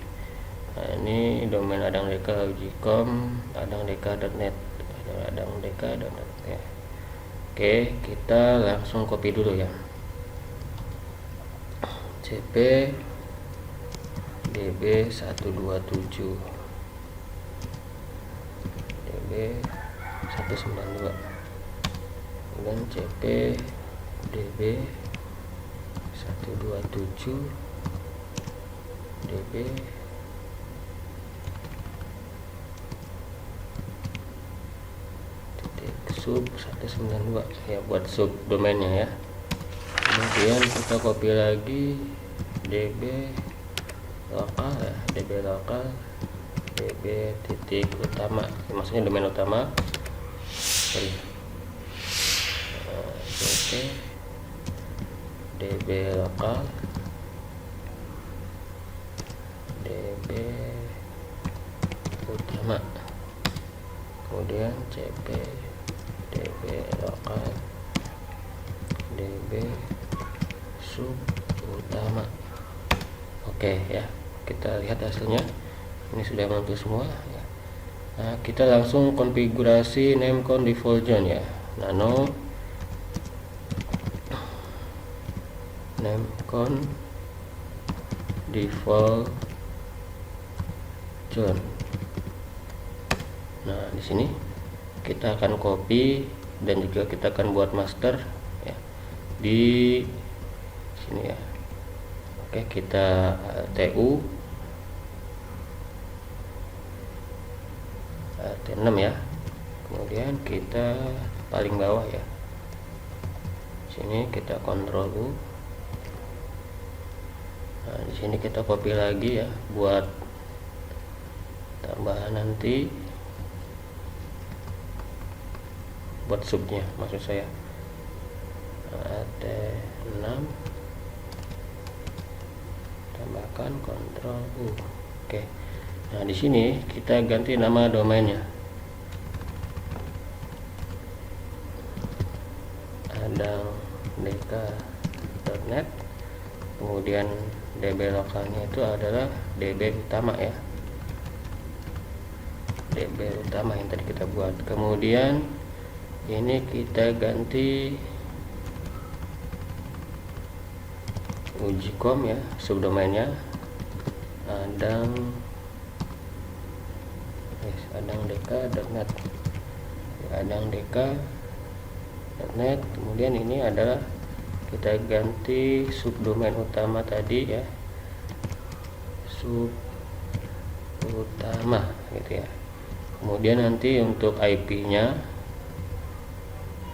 Nah, ini domain adangdeka ujicom adangdeka.net, adangdeka.net ya. Oke, kita langsung copy dulu ya, cp db127 db192 dan cp db127 db sub 192 ya, buat sub domainnya ya. Kemudian kita copy lagi db lokal ya, db lokal db titik utama, maksudnya domain utama. Oke, db lokal db utama, kemudian cp db lokal db sub utama. Oke ya, kita lihat hasilnya. Ini sudah muncul semua ya. Nah, kita langsung konfigurasi namecon default zone ya. Nano namecon default zone. Nah, di sini kita akan copy dan juga kita akan buat master ya di sini ya. Oke, kita TU T6 ya. Kemudian kita paling bawah ya. Sini kita Ctrl U. Nah, di sini kita copy lagi ya buat tambahan nanti, buat subnya maksud saya. T6 tambahkan Ctrl U. Oke. Nah, di sini kita ganti nama domainnya. adangdk.net. Kemudian DB lokalnya itu adalah DB utama ya. DB utama yang tadi kita buat. Kemudian ini kita ganti ujicom ya, subdomainnya adangdk.net. adangdk.net. Kemudian ini adalah kita ganti subdomain utama tadi ya, sub utama gitu ya. Kemudian nanti untuk IP-nya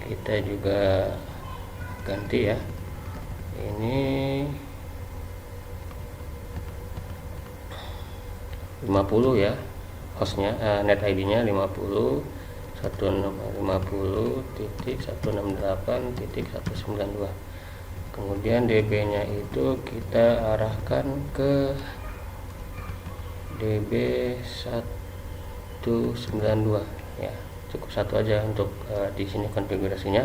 kita juga ganti ya. Ini 50 ya hostnya, net ID-nya 50 150.168.192. Kemudian DB-nya itu kita arahkan ke DB 192 ya. Cukup satu aja untuk di sini konfigurasinya.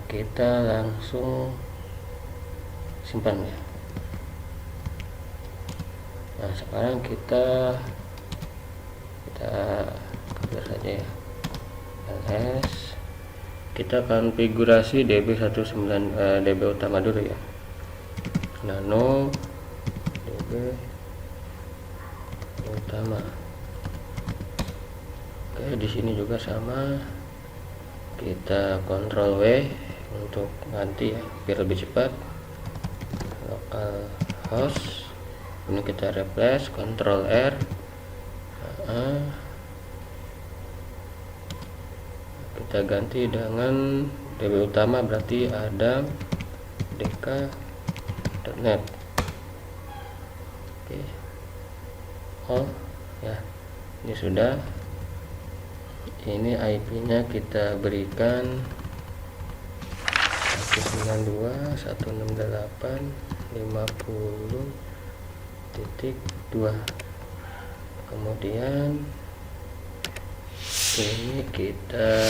Kita langsung simpan ya. Nah, sekarang kita cover saja ya. ls kita konfigurasi DB utama dulu ya. Nano DB utama. Oke, di sini juga sama. Kita Ctrl W untuk ganti ya biar lebih cepat. Localhost. Ini kita replace, Ctrl R. Kita ganti dengan DB utama, berarti adangdk.net. Oke. Oh ya, ini sudah. Ini IP-nya kita berikan 192.168.50.2. Kemudian ini kita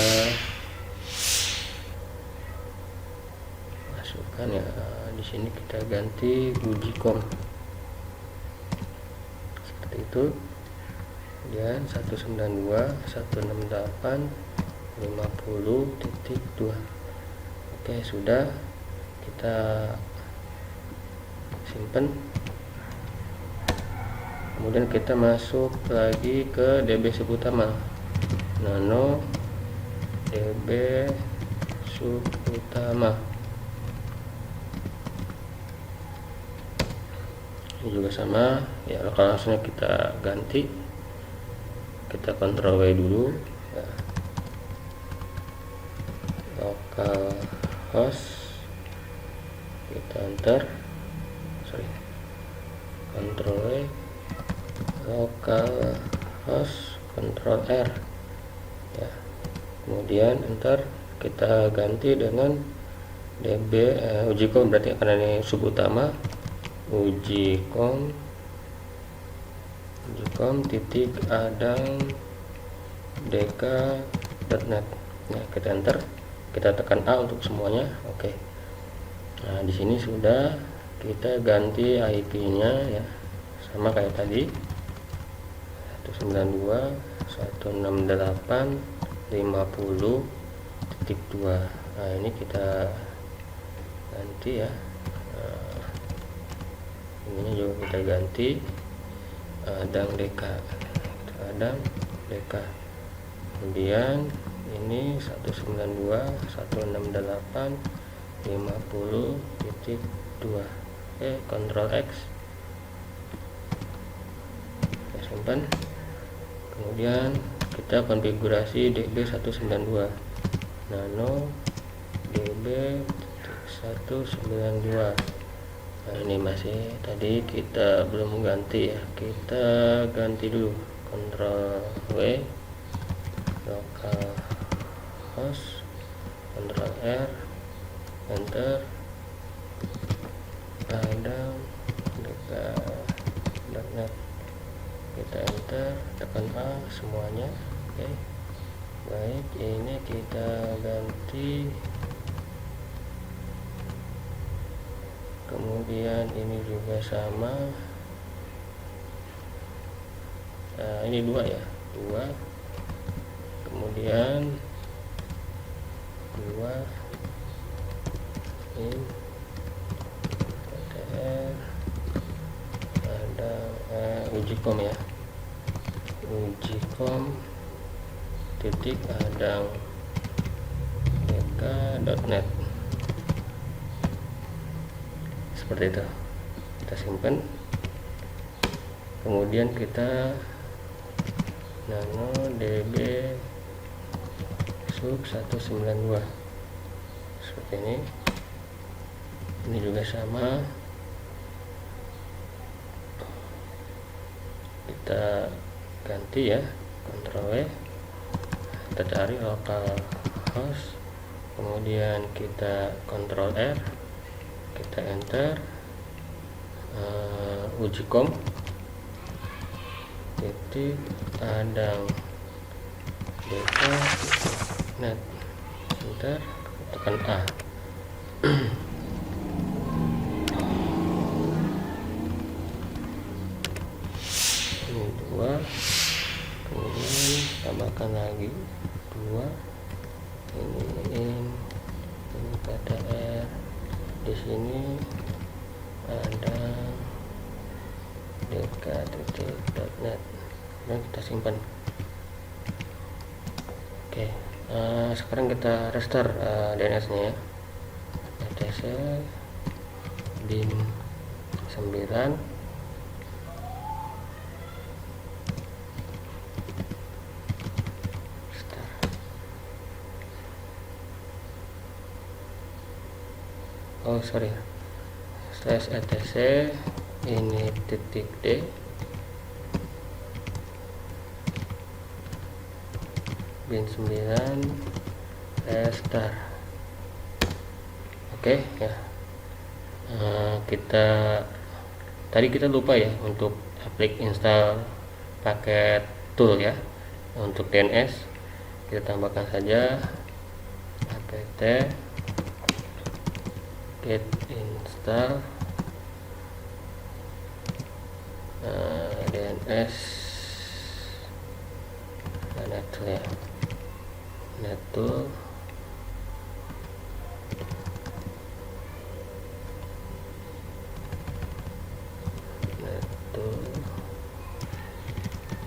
masukkan ya, di sini kita ganti ujicom seperti itu. Kemudian 192.168.50.2. Oke, sudah. Kita simpan. Kemudian kita masuk lagi ke DB subutama. Nano DB subutama. Ini juga sama ya, localhost-nya kita ganti. Kita Ctrl W dulu ya. Localhost kita enter, Ctrl W, localhost Ctrl R ya. Kemudian enter, kita ganti dengan DB ujicom, berarti karena ini sub utama, ujicom titik adangdk.net. Nah, kita enter, kita tekan A untuk semuanya. Oke. Nah, di sini sudah kita ganti IP-nya ya. sama kayak tadi 192.168.50.2. Nah ini kita ganti ya, ini juga kita ganti adang DK, kemudian ini 192.168.50.2. Oke, Ctrl X, kita simpan. Kemudian kita konfigurasi DB192 nano DB192. Nah ini masih tadi kita belum ganti ya, kita ganti dulu. Ctrl W, localhost, Ctrl R, enter, adang dk.net, kita enter, tekan A semuanya. Oke, baik, ini kita ganti. Kemudian ini juga sama. Nah, ini 2 ya, 2. Kemudian 2 ini TTR, ada Ujicom ya, Ujicom titik adang dk.net. Seperti itu, kita simpan. Kemudian kita nano db sub 192 seperti ini. Ini juga sama, kita ganti ya, Ctrl W, kita cari localhost, kemudian kita Ctrl R, kita enter, Ujicom titik adang dk.net, enter, tekan A. Ini 2, kemudian tambahkan lagi 2, ini PTR, di sini ada dk.net, dan kita simpan. Oke, sekarang kita restore DNS nya ya, etc bin 9 slash etc ini titik D bin 9 restart. Oke ya, tadi kita lupa ya untuk aplik install paket tool ya. Untuk DNS kita tambahkan saja apt get install DNS netul ya, netul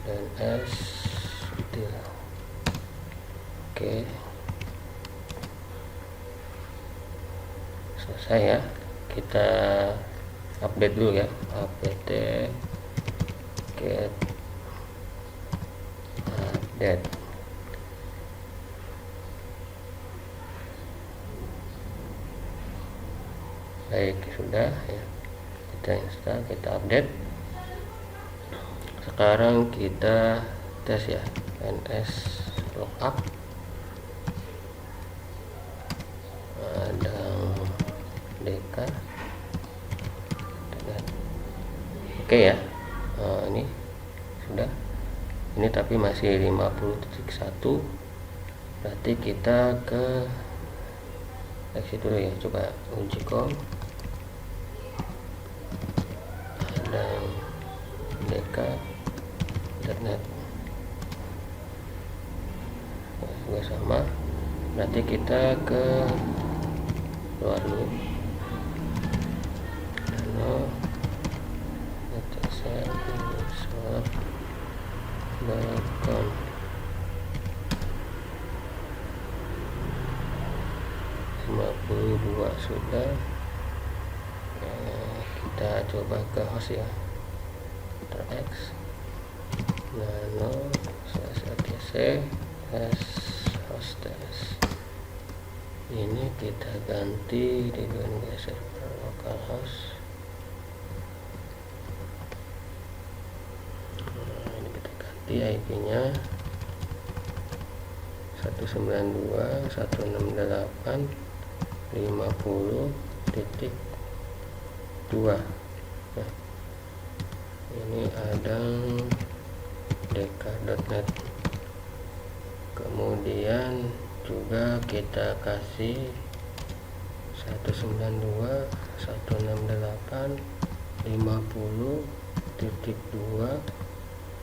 DNS deal. Oke, selesai ya, kita update dulu ya, apt get update. Baik, sudah ya, kita install, kita update. Sekarang kita tes ya, ns lookup adang dk. Oke ya, ini sudah, ini tapi masih 50.1, berarti kita ke exit dulu ya, coba Ujicom adang dk.net. Juga sama, nanti kita ke luar dulu. Nano .com. dua sudah. Kita coba ke host ya, X nano /etc hostess. Ini kita ganti di DNG server localhost. Ini kita ganti IP-nya 192.168.50.2. Nah, ini ada dk.net. Kemudian juga kita kasih 192.168.50.2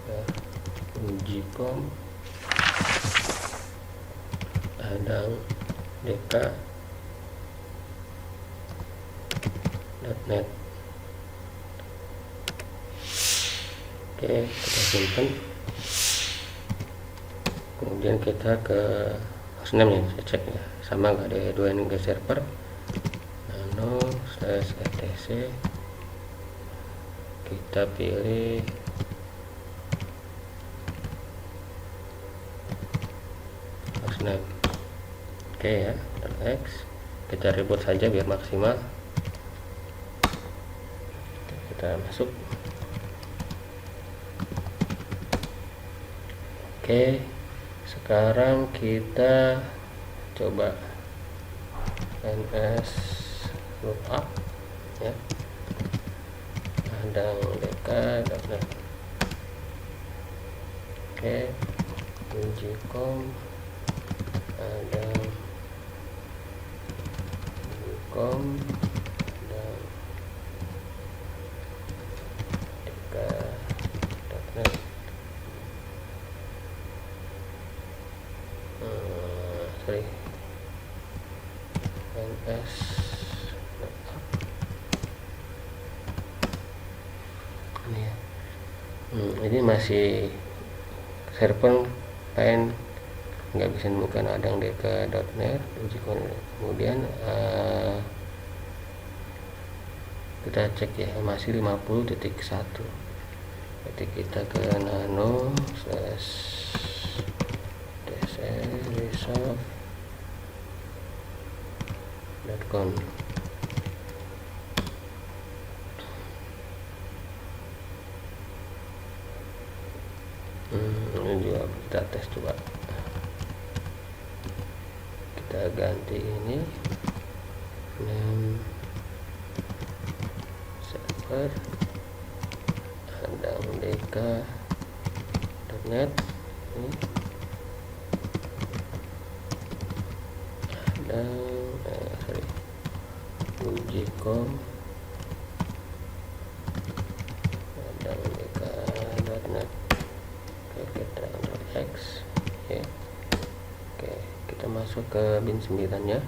ya, Ujicom hadang dk.net. Oke, kita simpan. Kemudian kita ke hostname nya, saya cek ya, sama nggak ada DNG server nano /etc. Kita pilih hostname. Oke ya, X. Kita reboot saja biar maksimal. Kita masuk. Oke, sekarang kita coba ns lookup ya, hadang dk.net. Oke, Ujicom hadang Ujicom dan dk.net. Sorry, ns ini ya. Ini masih server lain nggak bisa menemukan hadang dk.net. Kemudian kita cek ya, masih 50.1. Jadi kita ke nano resolve.com. Ini juga kita tes coba. Kita ganti ini name server hadang dk.net. Ujicom hadang dk.net. Kita X ya. Oke, kita masuk ke bin 9 nya.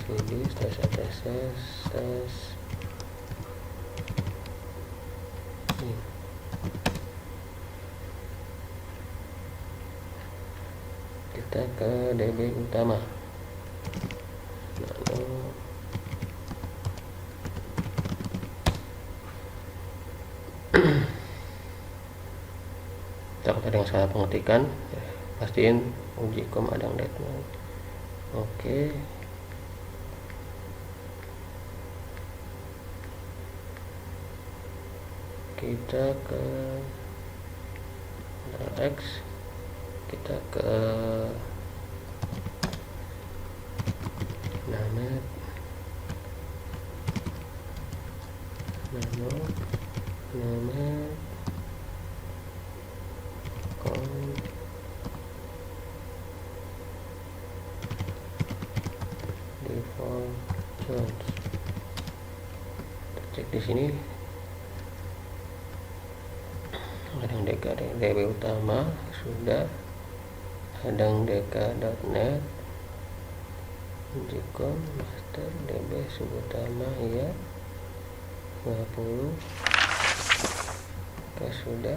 cd /etc kita ke DB utama. Lalu takut ada yang salah pengetikan, pastiin Ujicom hadang dk.net. Oke, kita ke X, kita ke nanet cek di sini adang DB utama sudah, adang dk.net, Jikon master DB sub utama ya 50. Oke, sudah.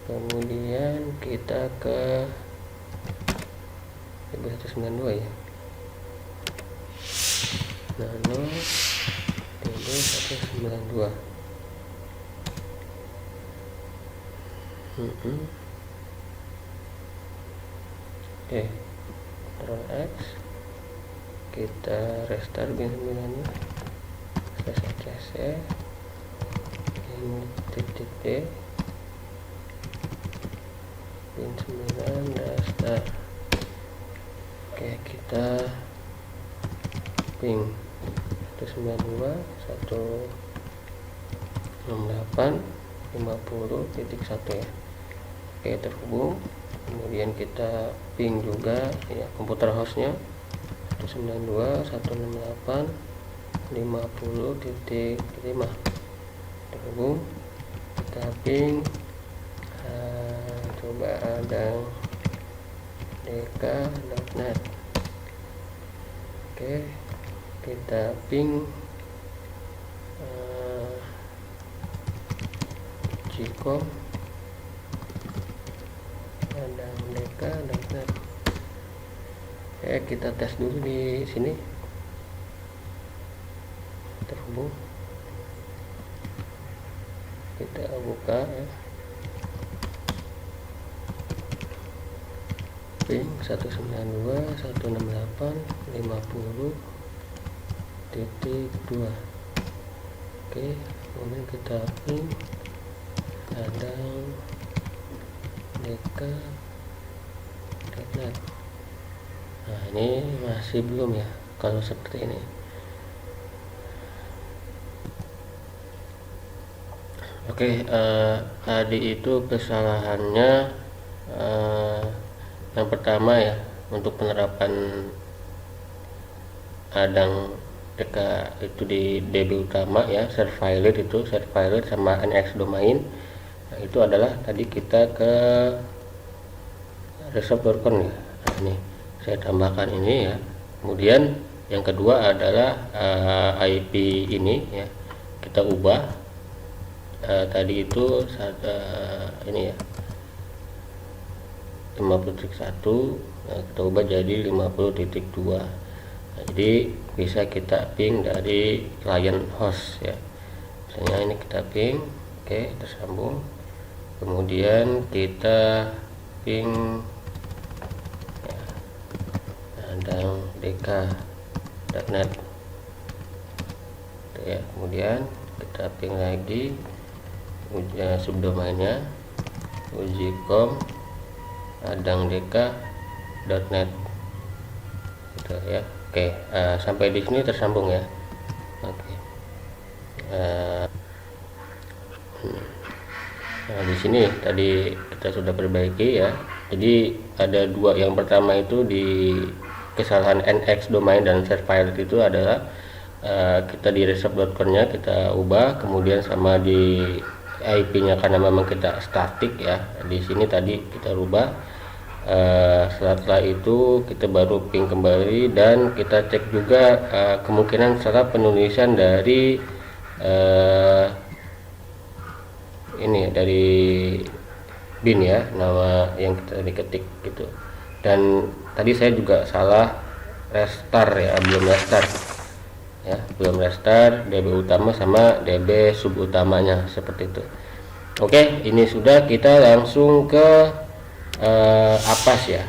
Kemudian kita ke DB 192 ya, nano DB 192. Oke, Ctrl X, kita restart bin 9-nya, cc ini titik D bin 9 restart. Oke, kita ping 192 168 50.1 ya. Oke, terhubung. Kemudian kita ping juga ya komputer hostnya 192 168 50.5 terhubung. Kita ping coba ada dk.net. Oke, kita ping Jikon ada dk.net. Oke, kita tes dulu di sini. Terhubung. Kita buka ya. Ping 192 168 50.2. Oke, kemudian kita ping ada dk.net. Nah, ini masih belum ya kalau seperti ini. Oke, tadi itu kesalahannya yang pertama ya, untuk penerapan adang DK itu di DB utama ya, Serviler itu Serviler sama NX domain. Nah, itu adalah tadi kita ke reserve.com ya. Nah, ini saya tambahkan ini ya. Kemudian yang kedua adalah IP ini ya, kita ubah. Tadi itu ini ya 50.1, kita ubah jadi 50.2. Nah, jadi bisa kita ping dari client host ya. Misalnya ini kita ping, oke, tersambung. Kemudian kita ping ya, adang dk.net ya. Kemudian kita ping lagi subdomainnya ujicom adang dk.net gitu ya. Oke, sampai di sini tersambung ya. Oke. Nah, di sini tadi kita sudah perbaiki ya. Jadi ada dua, yang pertama itu di kesalahan NX domain dan Serviler itu adalah kita di reserve.com-nya kita ubah, kemudian sama di IP-nya karena memang kita statik ya. Di sini tadi kita rubah. Setelah itu kita baru ping kembali dan kita cek juga kemungkinan setelah penulisan dari ini dari bin ya, nama yang kita diketik gitu. Dan tadi saya juga salah restart ya, belum restart ya, belum restart DB utama sama DB sub utamanya seperti itu. Oke, ini sudah, kita langsung ke Apas ya.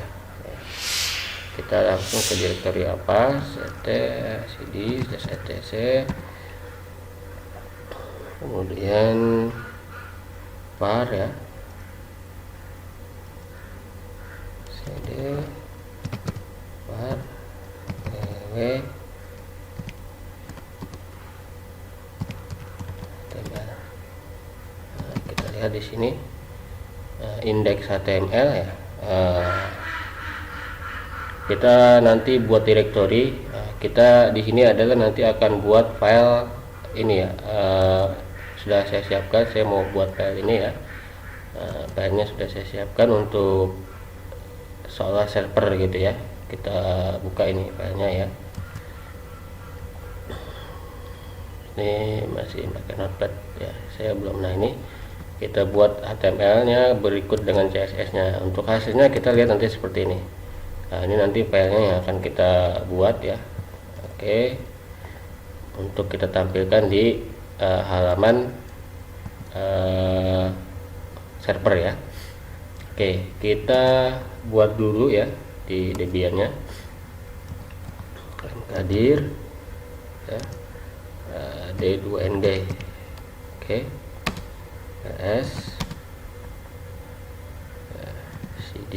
Kita langsung ke direktori Apas, cd etc, kemudian var ya, cd var ew tebal. Nah, kita lihat di sini indeks HTML ya. Kita nanti buat direktori. Kita di sini adalah nanti akan buat file ini ya, sudah saya siapkan. Saya mau buat file ini ya. Filenya sudah saya siapkan untuk seolah server gitu ya. Kita buka ini filenya ya. Ini masih pakai notepad ya, saya belum. Nah, ini kita buat HTML nya berikut dengan CSS nya. Untuk hasilnya kita lihat nanti seperti ini. Nah, ini nanti filenya yang akan kita buat ya. Oke, untuk kita tampilkan di halaman server ya. Oke, kita buat dulu ya di Debian nya. Hadir ya, D2NG. Oke, ls cd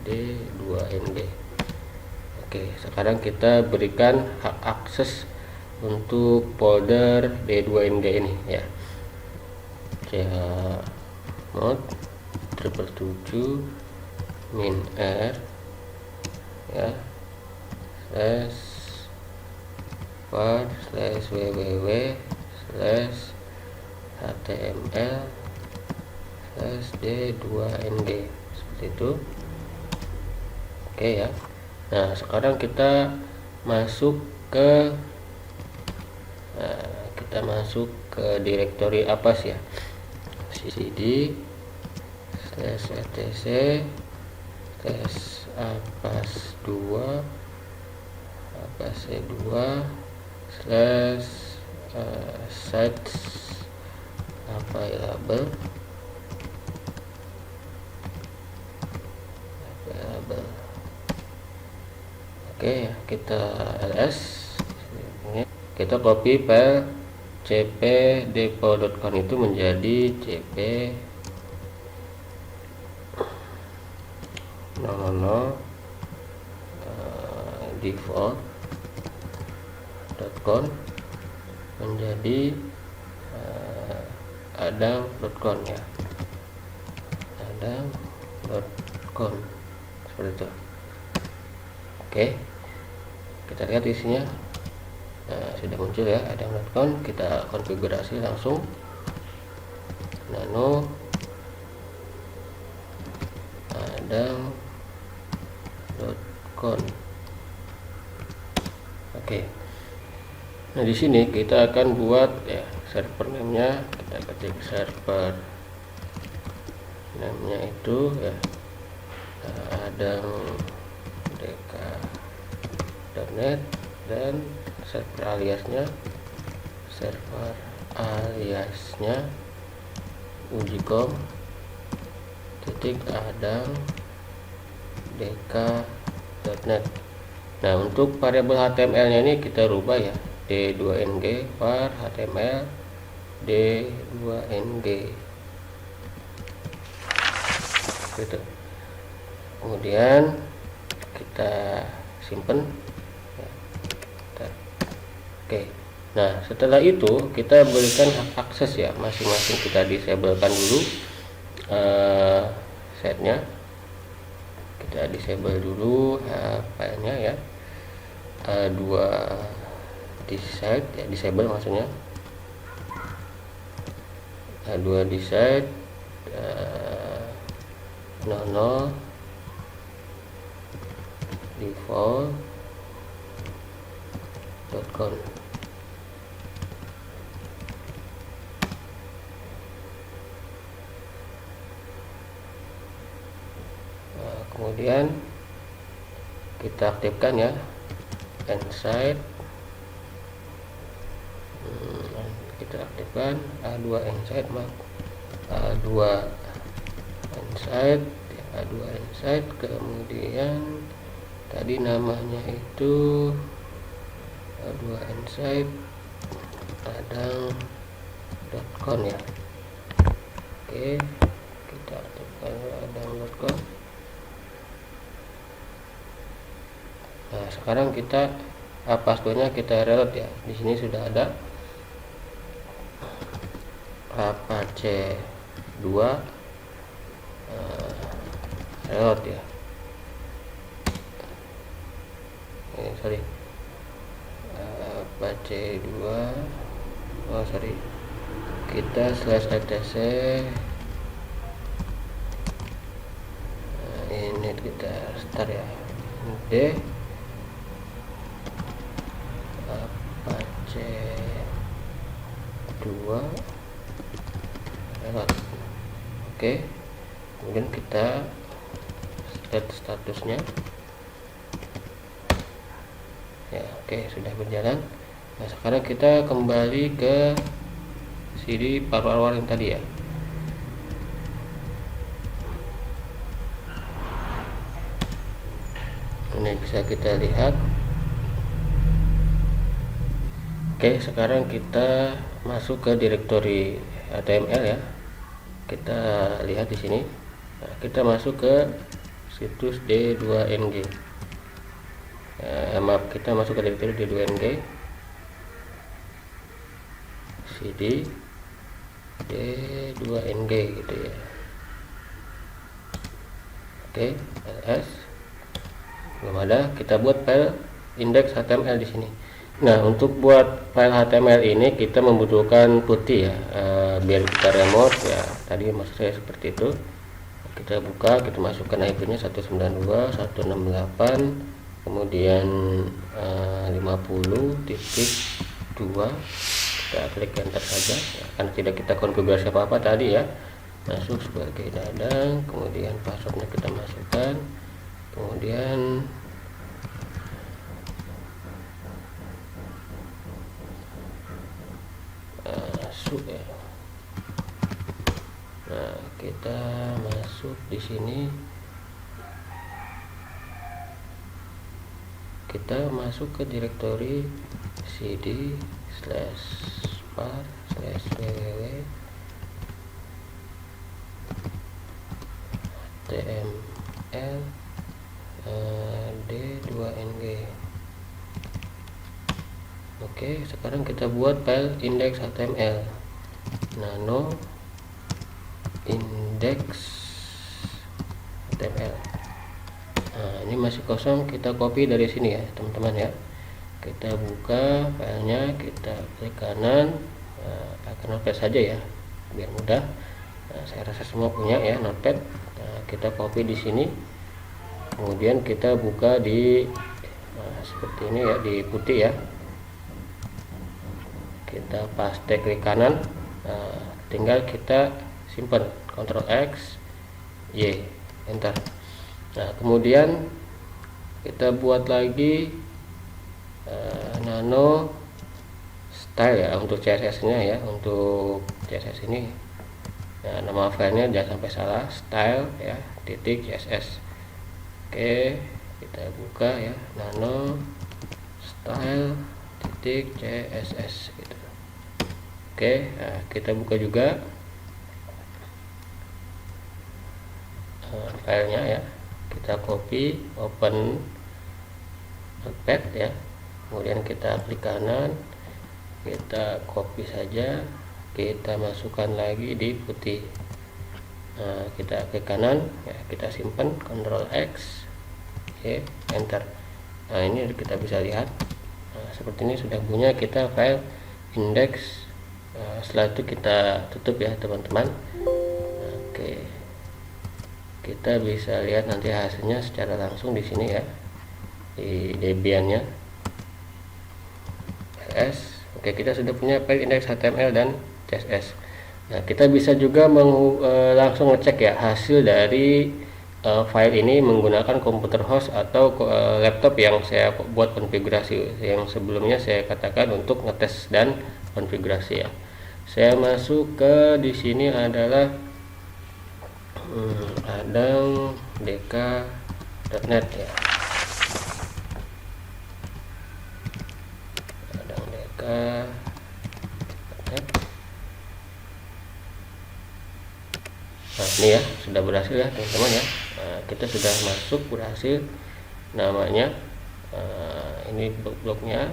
D2NG. Oke, sekarang kita berikan hak akses untuk folder D2NG ini ya. Chmod 777 min r ya /var /www /html /d2ng seperti itu. Oke ya. Nah, sekarang kita masuk ke direktori Apas ya. cd /etc /apas2 apas2 /sites available. Oke, kita ls, kita copy file cp-depo.com itu menjadi cp 00 default.com menjadi adang.com ya, adang.com seperti itu. Oke, kita lihat isinya. Nah, sudah muncul ya adang.com. Kita konfigurasi langsung nano adang.com. Oke, nah di sini kita akan buat ya server name-nya. Kita ketik server name-nya itu ya adang.dk.net dan server aliasnya ujicom .adang.dk.net. Nah, untuk variabel HTML-nya ini kita rubah ya, D2ng var HTML D2ng gitu. Kemudian kita simpen ya. Oke, nah setelah itu kita berikan hak akses ya, masing-masing kita disablekan dulu setnya. Kita disable dulu filenya ya, dua decide ya, disable maksudnya dua decide nono default.com. Kemudian kita aktifkan ya inside, kita aktifkan A2 inside A2 inside ya, A2 inside. Kemudian tadi namanya itu A2 inside adang.com ya. Oke, kita aktifkan adang.com. Nah, sekarang kita passwordnya kita reload ya. Di sini sudah ada apache 2 reload ya. Sorry, apache 2 sorry, kita /etc. Ini kita start ya, D Apache 2 lewat. Oke, kemudian kita set statusnya ya. Oke, sudah berjalan. Nah, sekarang kita kembali ke CD firewall yang tadi ya. Ini bisa kita lihat. Oke, sekarang kita masuk ke direktori HTML ya. Kita lihat di sini. Nah, kita masuk ke situs D2NG. Maaf, kita masuk ke direktori D2NG. CD D2NG gitu ya. Oke, ls belum ada. Kita buat file index HTML di sini. Nah, untuk buat file HTML ini kita membutuhkan putih ya, biar kita remote ya. Tadi maksud saya seperti itu. Kita buka, kita masukkan IP-nya 192.168, kemudian 50.2. Kita klik enter saja ya, karena tidak kita konfigurasi apa-apa tadi ya. Masuk sebagai dadang, kemudian passwordnya kita masukkan, kemudian masuk ya. Nah, kita masuk di sini, kita masuk ke direktori cd/var/www html d2ng. Oke, sekarang kita buat file index HTML nano index HTML. Nah, ini masih kosong, kita copy dari sini ya teman-teman ya. Kita buka filenya, kita klik kanan, pakai notepad saja ya biar mudah. Nah, saya rasa semua punya ya notepad. Nah, kita copy di sini, kemudian kita buka di seperti ini ya, di putih ya. Kita paste klik kanan. Nah, tinggal kita simpan, Ctrl X Y, enter. Nah, kemudian kita buat lagi nano style ya untuk CSS nya ya, untuk CSS ini. Nah, nama filenya jangan sampai salah, style ya .css. Oke, kita buka ya, nano style .css gitu. Oke, nah, kita buka juga filenya ya. Kita copy, open notepad ya, kemudian kita klik kanan, kita copy saja, kita masukkan lagi di putih. Nah, kita klik kanan ya, kita simpan, Ctrl X Y, enter. Nah, ini kita bisa lihat. Nah, seperti ini sudah punya kita file index. Setelah itu kita tutup ya teman-teman. Oke, kita bisa lihat nanti hasilnya secara langsung di sini ya, di Debian-nya ls. Oke, kita sudah punya file index HTML dan CSS. Nah, kita bisa juga langsung ngecek ya hasil dari file ini menggunakan komputer host atau laptop yang saya buat konfigurasi, yang sebelumnya saya katakan untuk ngetes dan konfigurasi ya. Saya masuk ke di sini adalah adang dk.net ya, adang dk.net. Nah, ini ya sudah berhasil ya teman-teman ya. Nah, kita sudah masuk, berhasil namanya. Ini blok-bloknya,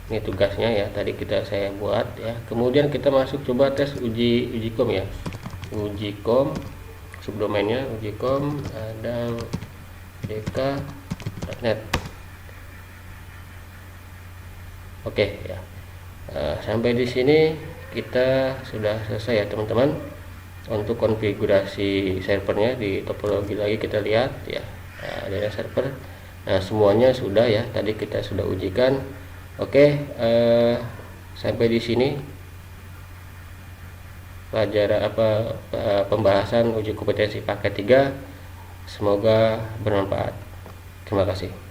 ini tugasnya ya, tadi saya buat ya. Kemudian kita masuk, coba tes uji.com ya, uji.com, subdomainnya uji.com adang dk.net. Oke ya. Sampai di sini kita sudah selesai ya teman-teman. Untuk konfigurasi servernya di topologi lagi kita lihat ya, ada server. Nah semuanya sudah ya, tadi kita sudah ujikan. Oke, sampai di sini pelajaran pembahasan uji kompetensi paket 3. Semoga bermanfaat. Terima kasih.